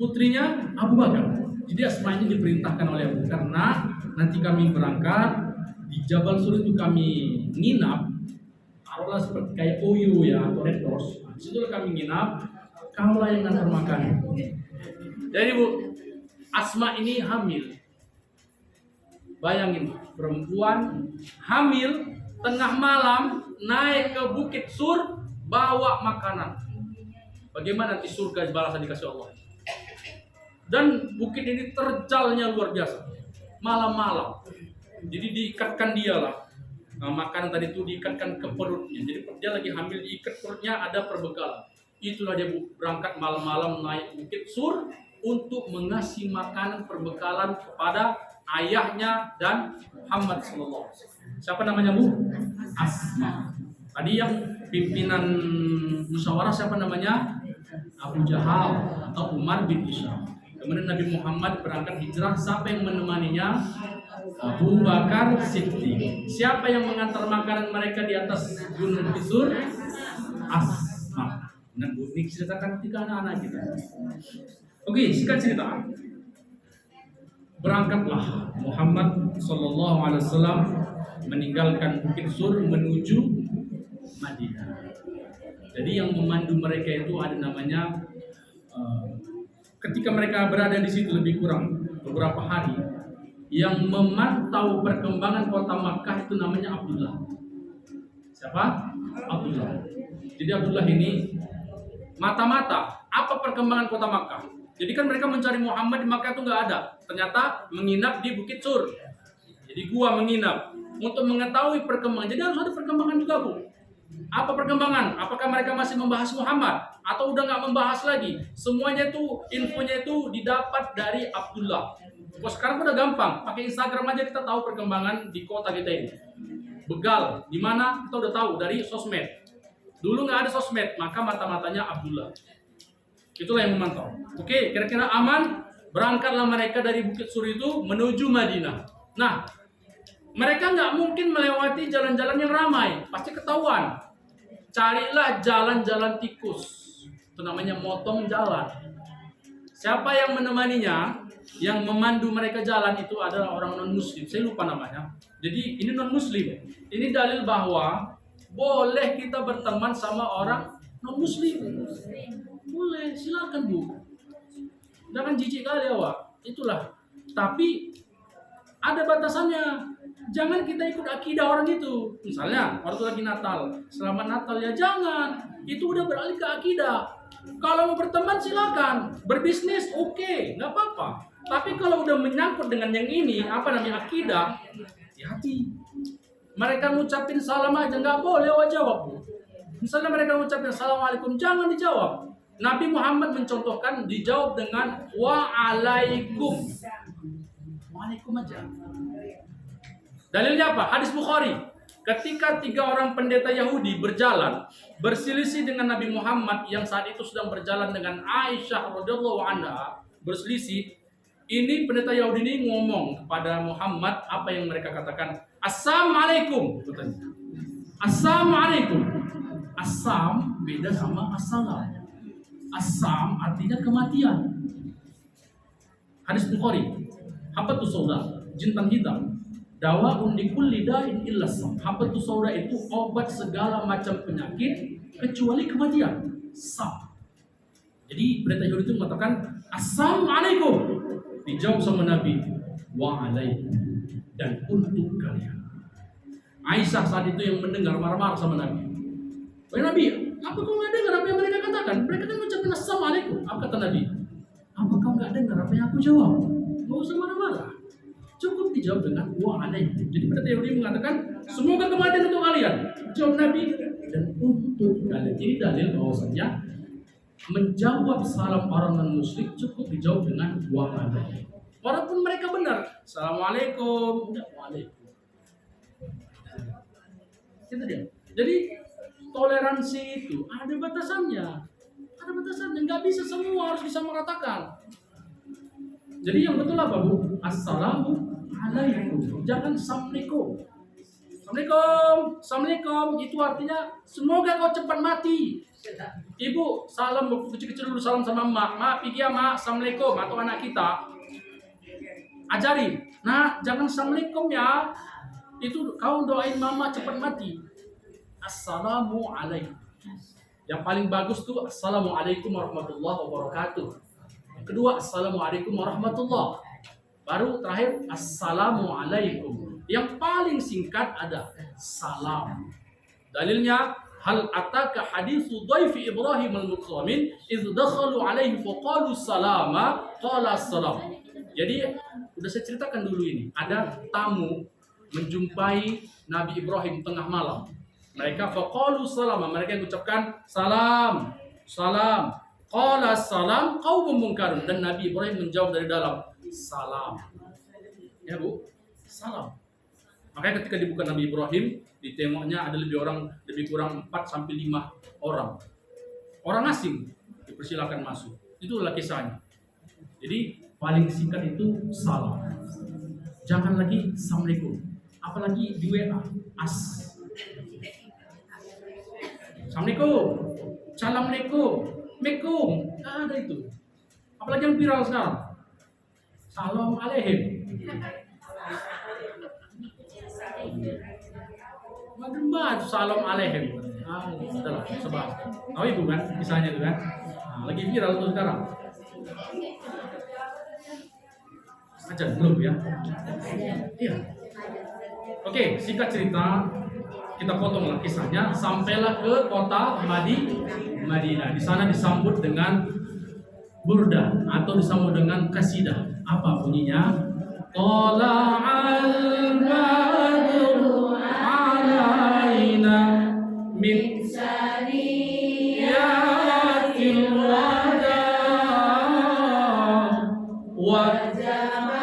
Putrinya Abu Bakar. Jadi Asma ini diperintahkan oleh Abu karena nanti kami berangkat di Jabal Sur itu kami nginap, taruhlah seperti kayak OYO ya atau Red Doors. Di situ kami nginap, kaulah yang ngantar makan. Jadi Bu, Asma ini hamil. Bayangin, perempuan hamil tengah malam naik ke Bukit Sur bawa makanan. Bagaimana nanti surga balasan dikasih Allah? Dan bukit ini terjalnya luar biasa. Malam-malam. Jadi diikatkan dia lah. Nah, makanan tadi itu diikatkan ke perutnya. Jadi dia lagi hamil, diikat perutnya, ada perbekalan. Itulah dia berangkat malam-malam naik Bukit Sur untuk mengasih makanan perbekalan kepada ayahnya dan Muhammad sallallahu alaihi wasallam. Siapa namanya Bu? Asma. Tadi yang pimpinan musyawarah siapa namanya? Abu Jahal atau Umar bin Hisham. Kemudian Nabi Muhammad berangkat hijrah, siapa yang menemaninya? Abu Bakar Siddiq. Siapa yang mengantar makanan mereka di atas gunung Sur? Asma. Nah, Bu, ini ceritakan tiga anak-anak kita. Oke, singkat cerita. Berangkatlah Muhammad sallallahu alaihi wasallam meninggalkan Bukit Sur menuju Madinah. Jadi yang memandu mereka itu ada namanya ketika mereka berada di situ lebih kurang beberapa hari, yang memantau perkembangan kota Makkah itu namanya Abdullah. Siapa? Abdullah. Jadi Abdullah ini mata-mata apa perkembangan kota Makkah. Jadi kan mereka mencari Muhammad di Makkah itu nggak ada. Ternyata menginap di Bukit Sur. Jadi gua menginap untuk mengetahui perkembangan. Jadi harus ada perkembangan juga, Bu. Apa perkembangan? Apakah mereka masih membahas Muhammad atau udah nggak membahas lagi? Semuanya itu infonya itu didapat dari Abdullah. Kok sekarang udah gampang, pakai Instagram aja kita tahu perkembangan di kota kita ini. Begal di mana kita udah tahu dari sosmed. Dulu nggak ada sosmed, maka mata-matanya Abdullah. Itulah yang memantau. Oke, kira-kira aman. Berangkatlah mereka dari Bukit Sur itu menuju Madinah. Nah, mereka nggak mungkin melewati jalan-jalan yang ramai, pasti ketahuan. Carilah jalan-jalan tikus, itu namanya motong jalan. Siapa yang menemaninya, yang memandu mereka jalan itu adalah orang non-muslim. Saya lupa namanya. Jadi ini non-muslim. Ini dalil bahwa boleh kita berteman sama orang non-muslim. Boleh, silakan Bu. Jangan jijik kali awak. Itulah. Tapi ada batasannya. Jangan kita ikut akidah orang itu. Misalnya, waktu lagi Natal, selamat Natal ya jangan. Itu udah beralih ke akidah. Kalau mau berteman silakan, berbisnis oke, nggak apa-apa. Tapi kalau udah menyangkut dengan yang ini, apa namanya akidah, hati-hati. Mereka ngucapin salam aja nggak boleh awak jawab. Misalnya mereka ngucapin assalamualaikum, jangan dijawab. Nabi Muhammad mencontohkan dijawab dengan waalaikum. Waalaikum aja. Dalilnya apa? Hadis Bukhari. Ketika 3 orang pendeta Yahudi berjalan berselisih dengan Nabi Muhammad yang saat itu sedang berjalan dengan Aisyah radhiyallahu anha, berselisih. Ini pendeta Yahudi ini ngomong kepada Muhammad apa yang mereka katakan. Assalamualaikum. Assalamualaikum. Assam beda sama assalam. Assam artinya kematian. Hadis Bukhari. Habatus sauda, jintan hitam. Dawaun likulli da'in illa sam. Habatus sauda itu obat segala macam penyakit kecuali kematian. Sam. Jadi pendeta Yahudi itu mengatakan assalamualaikum. Dijawab sama Nabi, waalaikum, dan untuk kalian. Aisyah saat itu yang mendengar marah-marah sama Nabi. Wahai Nabi, apa kau nggak dengar apa yang mereka katakan? Mereka kan mengucapkan assalamualaikum. Apa kata Nabi? Apa kau nggak dengar apa yang aku jawab? Nggak usah marah-marah. Cukup dijawab dengan waalaikum. Jadi pendeta Yahudi mengatakan, semoga kematian untuk kalian. Jawab Nabi, dan untuk kalian. Ini dalil bahwasanya menjawab salam orang non-muslim cukup dijawab dengan waalaikum. Walaupun mereka benar, assalamualaikum, udah waalaikum. Itu dia. Jadi toleransi itu ada batasannya. Ada batasannya, nggak bisa semua harus bisa mengatakan. Jadi yang betul apa Bu? Assalamualaikum. Jangan assalamualaikum. Assalamualaikum. Assalamualaikum. Itu artinya semoga kau cepat mati. Ibu salam kecil-kecil dulu salam sama emak. Mak, pergi ya mak. Assalamualaikum. Atau anak kita. Ajari. Nah, jangan assalamualaikum ya. Itu kau doain mama cepat mati. Assalamualaikum. Yang paling bagus tuh assalamualaikum warahmatullahi wabarakatuh. Yang kedua assalamualaikum warahmatullah. Baru terakhir assalamualaikum. Yang paling singkat ada salam. Dalilnya hal ataka haditsu dhaifi Ibrahim al-mukramin idz dakhalu alaihi faqalu salama qala assalam. Jadi udah saya ceritakan dulu ini. Ada tamu menjumpai Nabi Ibrahim tengah malam. Mereka faqalu salama, mereka mengucapkan salam, salam. Qala salam qaumun munkarun, dan Nabi Ibrahim menjawab dari dalam salam. Ya Bu, salam. Makanya ketika dibuka Nabi Ibrahim, ditengoknya ada lebih kurang 4 sampai 5 orang. Orang asing dipersilakan masuk. Itulah kisahnya. Jadi paling singkat itu salam. Jangan lagi assalamualaikum. Apalagi di WA, Assalamualaikum, Assalamualaikum, Mekum, ada itu. Apalagi yang viral sekarang. Salam alaihim. Mademba salam alaihim. Itulah sebab. Tahu ibu kan kisahnya itu kan? Lagi viral tuh sekarang. Ajan belum ya? Iya. Oke, singkat cerita, kita potonglah kisahnya. Sampailah ke kota Madinah. Di sana disambut dengan burdah atau disambut dengan kasidah. Apa bunyinya? Tala'al badru alaina min saniyatil wada wajaba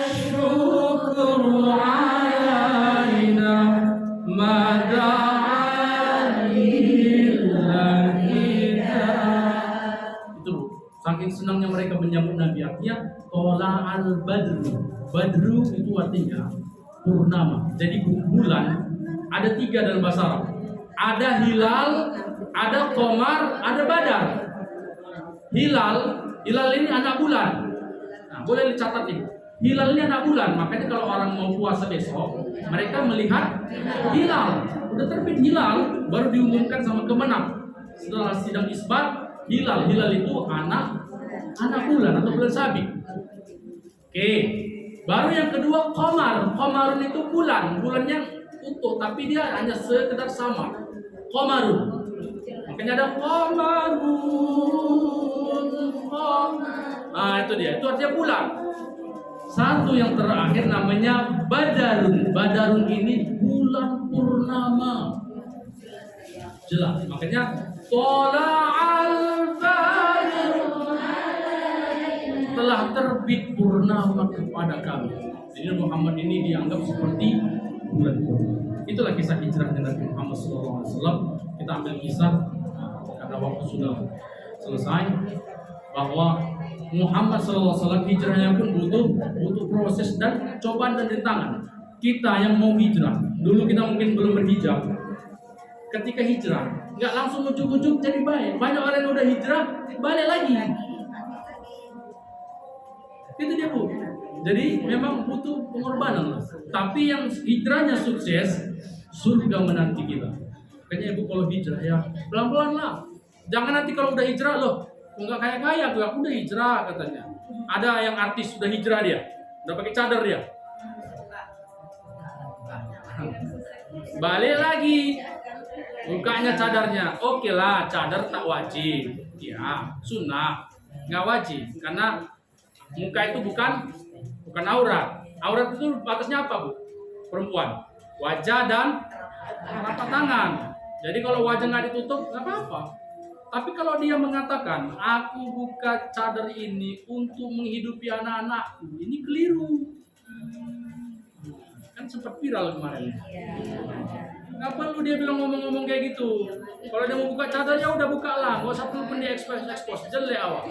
syukru alaina itu saking senangnya mereka menyambut Nabi. Artinya tola al badru. Badru itu artinya purnama. Jadi bulan ada 3 dalam bahasa Arab. Ada hilal, ada qamar, ada badar. Hilal ini anak bulan. Nah, boleh dicatat nih. Hilal ini anak bulan. Makanya kalau orang mau puasa besok, mereka melihat hilal. Udah terbit hilal, baru diumumkan sama Kemenang. Setelah sidang isbat, hilal itu anak bulan atau bulan sabit. Oke. Baru yang kedua qamar. Qamarun itu bulan yang utuh, tapi dia hanya sekedar sama. Qamarun. Makanya ada qamarun. Nah, itu dia. Itu artinya bulan. Satu yang terakhir namanya badarun. Badarun ini bulan purnama. Jelas. Makanya tola'al badru telah terbit purnama kepada kami. Jadi Muhammad ini dianggap seperti bulan purnama. Itulah kisah hijrahnya Nabi Muhammad SAW. Kita ambil kisah karena waktu sudah selesai, bahwa Muhammad SAW hijrahnya pun butuh proses dan cobaan dan rintangan. Kita yang mau hijrah, dulu kita mungkin belum berhijab. Ketika hijrah, nggak langsung ujuk-ujuk jadi baik. Banyak orang yang udah hijrah balik lagi. Itu dia Bu. Jadi memang butuh pengorbanan lah. Tapi yang hijrahnya sukses, surga menanti kita. Makanya Ibu kalau hijrah ya pelan-pelan lah. Jangan nanti kalau udah hijrah loh, nggak kaya tuh, aku udah hijrah katanya. Ada yang artis sudah hijrah dia, udah pakai cadar dia. Balik lagi, bukanya cadarnya. Oke lah, cadar tak wajib, ya sunnah, nggak wajib karena muka itu bukan aurat. Aurat itu batasnya apa Bu? Perempuan, wajah dan telapak tangan. Jadi kalau wajah nggak ditutup nggak apa-apa. Tapi kalau dia mengatakan, aku buka cadar ini untuk menghidupi anak-anakku, ini keliru. Kan sempat viral kemarin. Nggak perlu dia bilang ngomong-ngomong kayak gitu. Kalau dia mau buka cadar ya udah buka lah, nggak usah perlu pun dia expose, jelek awal.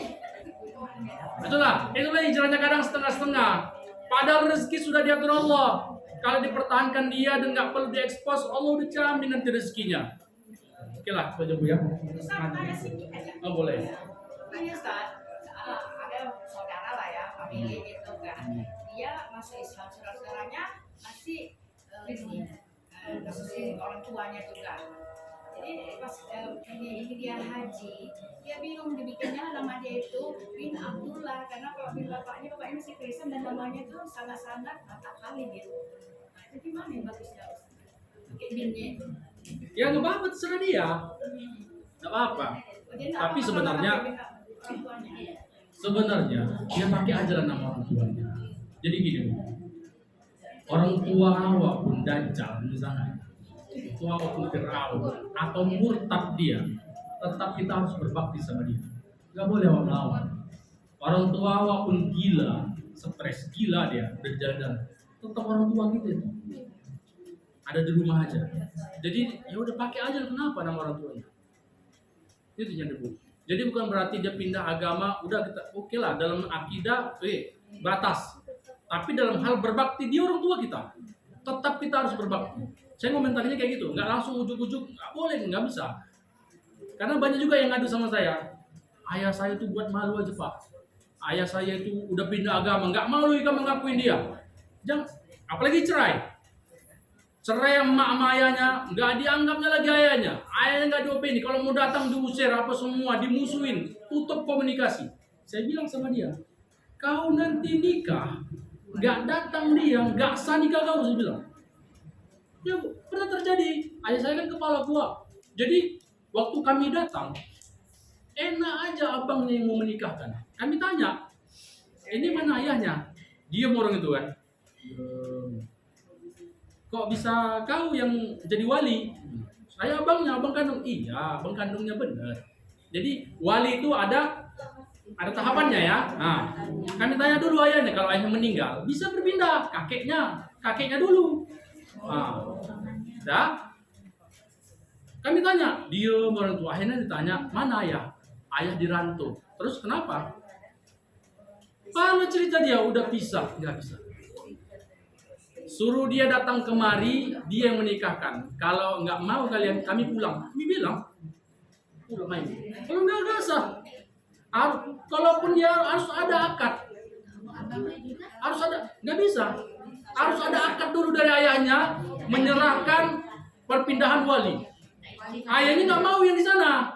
Itulah hijrahnya kadang setengah-setengah. Padahal rezeki sudah diatur Allah. Kalau dipertahankan dia dan nggak perlu diekspos, Allah udah jamin nanti rezekinya. Oke lah, itu aja Bu ya. Oh boleh. Ini Ustaz, ada saudara lah ya, family gitu kan. Dia masuk Islam, saudara-saudaranya masih masih orang tuanya juga. Jadi pas ini dia haji, dia bingung dibikinnya nama dia itu bin Abdullah, karena kalau bin bapaknya masih Kristen dan namanya tuh sangat-sangat mantap kali gitu. Nah, itu gimana yang bagusnya pakai binnya itu? Ya nggak apa-apa, terserah dia, nggak apa-apa. Tapi sebenarnya dia pakai aja lah nama orang tuanya. Jadi gini, orang tua walaupun Dajjal misalnya, tua walaupun Fir'aun atau murtad dia, tetap kita harus berbakti sama dia. Nggak boleh lawan. Orang tua walaupun gila, stres gila dia berjalan, tetap orang tua kita itu ada di rumah aja. Jadi ya udah pakai aja, kenapa nama orang tuanya? Itu yang debu. Jadi bukan berarti dia pindah agama, udah kita oke lah dalam akidah, batas. Tapi dalam hal berbakti dia orang tua kita, tetap kita harus berbakti. Saya komentarnya kayak gitu, nggak langsung ujuk-ujuk, nggak boleh, nggak bisa. Karena banyak juga yang ngadu sama saya, ayah saya itu buat malu aja pak. Ayah saya itu udah pindah agama, nggak malu ikan mengakuin dia. Jangan, apalagi cerai. Cerai emak sama ayahnya, nggak dianggapnya lagi ayahnya. Ayahnya nggak diopeni. Kalau mau datang diusir apa semua, dimusuhin, tutup komunikasi. Saya bilang sama dia, kau nanti nikah, nggak datang dia, nggak sah nikah kau, saya bilang. Ya pernah terjadi. Ayah saya kan kepala gua. Jadi waktu kami datang, enak aja abangnya yang mau menikahkan. Kami tanya, ini mana ayahnya? Diam orang itu kan. Kok bisa kau yang jadi wali? Saya abangnya, abang kandung. Iya, abang kandungnya benar. Jadi wali itu ada tahapannya ya. Nah, kami tanya dulu ayahnya, kalau ayahnya meninggal bisa berpindah kakeknya dulu. Nah, kami tanya, dia orang tua. Akhirnya ditanya, mana ayah? Ayah dirantau. Terus kenapa? Kalau cerita dia udah pisah, nggak bisa. Suruh dia datang kemari, dia yang menikahkan. Kalau nggak mau kalian, kami pulang. Kami bilang, pulang aja. Kalau nggak sah. Kalaupun dia harus ada akad. Harus ada, nggak bisa. Harus ada akad dulu dari ayahnya, menyerahkan perpindahan wali. Ayahnya nggak mau yang di sana.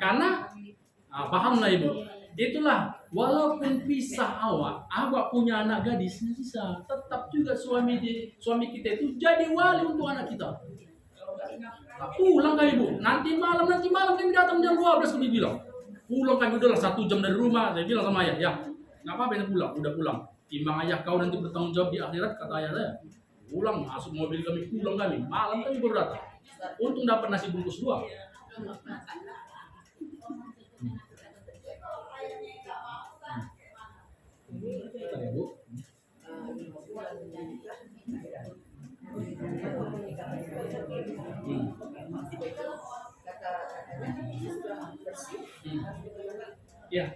Karena, paham lah ibu. Itulah, walaupun pisah awak punya anak gadis, bisa tetap juga suami kita itu jadi wali untuk anak kita. Pulang kan ibu, nanti malam kami datang jam 12 kami bilang. Pulang kami udah 1 jam dari rumah, saya bilang sama ayah, ya nggak apa-apa udah pulang. Timbang ayah kau nanti bertanggung jawab di akhirat, kata ayah saya. Pulang, masuk mobil kami, pulang kami, malam kami baru datang. Untung dapat nasi bungkus 2. Ya.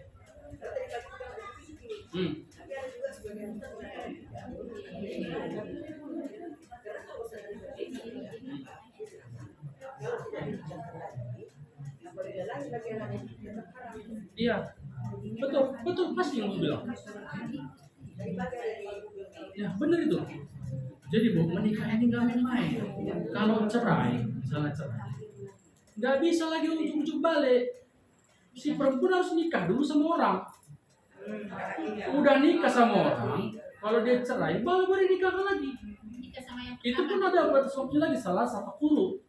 Iya. Betul pasti yang gue bilang. Ya benar itu. Jadi bu, menikah ini nggak main-main. Kalau cerai, misalnya cerai, nggak bisa lagi ujuk-ujuk balik. Si perempuan harus nikah dulu sama orang. Udah nikah sama orang, kalau dia cerai, baru nikahkan lagi. Itu pun ada batas waktu lagi, salah satu kulu.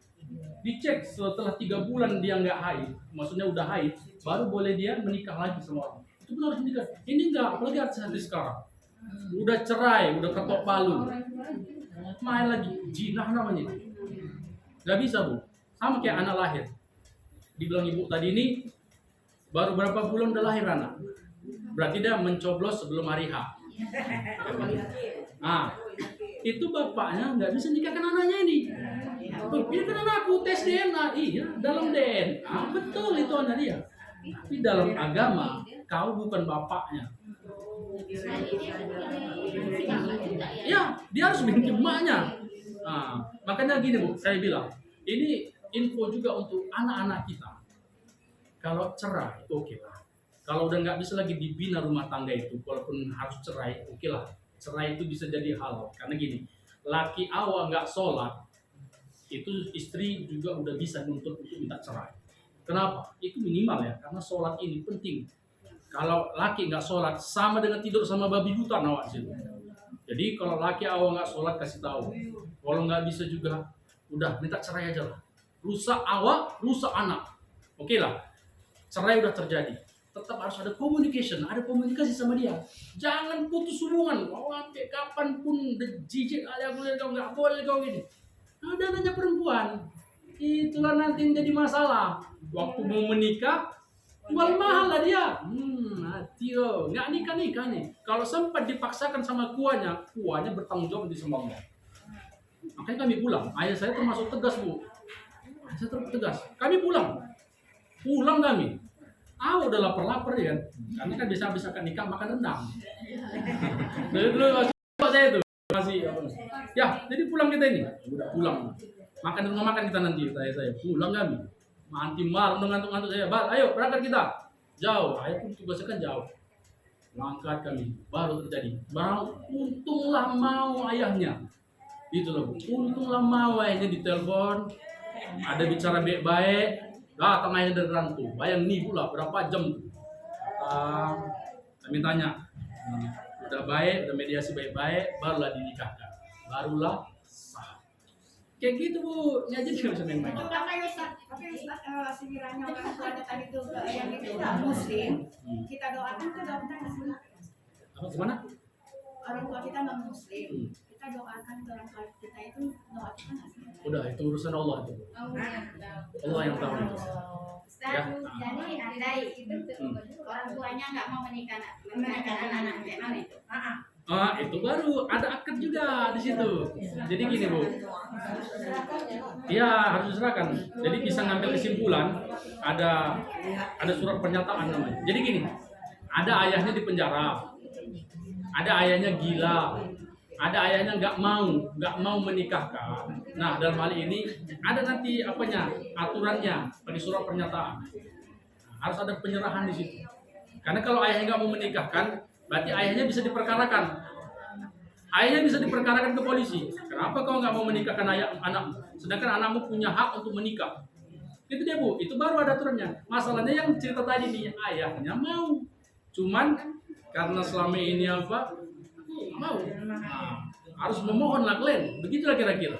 Dicek setelah 3 bulan dia nggak haid, maksudnya udah haid, baru boleh dia menikah lagi sama orang. Itu pun harus nikah. Ini nggak, apalagi artis sekarang. Udah cerai, udah ketok palu, main lagi, jinah namanya. Nggak bisa bu, sama kayak anak lahir. Dibilang ibu tadi ini baru berapa bulan udah lahir anak, berarti dia mencoblos sebelum hari H. Itu bapaknya nggak bisa nikahkan anaknya ini. Ini kan anakku, tes DNA, iya dalam DNA betul itu anak dia. Tapi dalam agama kau bukan bapaknya. Ya, dia harus bikin emaknya. Makanya gini bu, saya bilang ini info juga untuk anak-anak kita. Kalau cerai, oke lah. Kalau udah nggak bisa lagi dibina rumah tangga itu, walaupun harus cerai, oke lah. cerai itu bisa jadi halal. Karena gini, laki awal nggak sholat, itu istri juga udah bisa nuntut untuk minta cerai. Kenapa? Itu minimal ya, karena sholat ini penting. Kalau laki nggak sholat, sama dengan tidur sama babi hutan awak sih. Jadi kalau laki awal nggak sholat, kasih tahu. Kalau nggak bisa juga, udah minta cerai aja lah. Rusak awak, rusak anak. Oke lah, cerai udah terjadi. Tetap harus ada communication, ada komunikasi sama dia. Jangan putus hubungan. Kau sampai kapanpun jijik aja boleh kau nggak boleh kau gini. Ada nanya perempuan, itulah nanti yang jadi masalah. Waktu mau menikah, jual mahal lah dia. Hati lo, nggak nikah nih. Kalau sempat dipaksakan sama kuahnya bertanggung jawab di sama Allah. Makanya kami pulang. Ayah saya termasuk tegas bu. Ayah saya termasuk tegas. Kami pulang kami. Udah lapar ya kan. Karena kan bisa kan nikah makan rendang. Dari dulu saya itu masih ya. Jadi pulang kita ini. Udah pulang. Makan di rumah makan kita nanti. Saya pulang kami. Nanti malam ngantuk saya. Ayo berangkat kita. Jauh. Ayah pun tugasnya kan jauh. Langkat kami. Baru terjadi. Untunglah mau ayahnya. Itu loh. Untunglah mau ayahnya ditelepon. Ada bicara baik-baik. Datang ayah dari rantu. Bayang nih pula berapa jam. Kami tanya. Udah baik, udah mediasi baik-baik, barulah dinikahkan. Barulah sah. Kayak gitu bu, ya jadi nggak bisa main-main. Itu kan kayak Ustaz, sekiranya orang tua tadi itu yang itu nggak muslim, kita doakan ke dokter nggak. Apa gimana? Orang tua kita non muslim, kita doakan ke orang tua kita itu doakan nggak sih? Udah itu urusan Allah itu. Allah yang tahu itu. Ustaz, jadi andai itu orang tuanya nggak mau menikahkan anak-anaknya, gimana itu? Itu baru ada akad juga di situ. Jadi gini bu, iya harus diserahkan. Jadi bisa ngambil kesimpulan. Ada surat pernyataan namanya. Jadi gini, ada ayahnya di penjara, ada ayahnya gila, ada ayahnya nggak mau menikahkan. Nah dalam hal ini ada nanti aturannya bagi surat pernyataan. Harus ada penyerahan di situ. Karena kalau ayahnya nggak mau menikahkan, berarti ayahnya bisa diperkarakan. Ayahnya bisa diperkarakan ke polisi. Kenapa kau nggak mau menikahkan anak? Sedangkan anakmu punya hak untuk menikah. Itu dia bu. Itu baru ada aturannya. Masalahnya yang cerita tadi nih, ayahnya mau. Cuman karena selama ini mau. Harus memohon lah kalian. Begitulah kira-kira.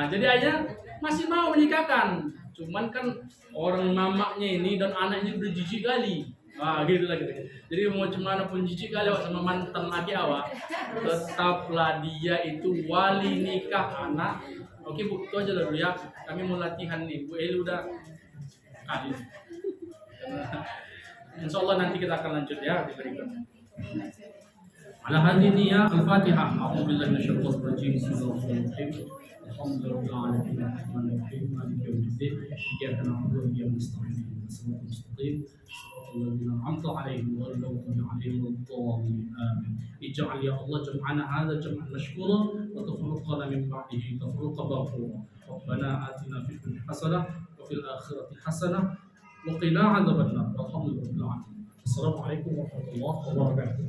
Jadi ayah masih mau menikahkan. Cuman kan orang mamaknya ini dan anaknya udah jijik kali. Gitu lah gitu. Jadi mau cemana pun jijik kali awak sama mantan laki awak, tetaplah dia itu wali nikah anak. Oke bu, itu aja dulu ya. Kami mau latihan nih. Bu Eli udah Insya Allah nanti kita akan lanjut ya di berikutnya. Ala hadhihi ya al-Fatihah. A'udzubillahi minasyaitonir rajim. Bismillahirrahmanirrahim. Alhamdulillahirabbil alamin. Arrahmanir rahim. Maliki yaumiddin. Iyyaka na'budu wa iyyaka nasta'in. Ihdinas mustaqim. الذين أنعمت عليهم غير المغضوب عليهم ولا الضالين آمين. اجعل يا الله جمعنا هذا جمعا مشكورا وتفرقنا من بعده تفرقا مغفورا. ربنا آتنا في الدنيا حسنة وفي الآخرة حسنة وقنا عذاب النار والحمد لله رب العالمين. السلام عليكم ورحمة الله وبركاته.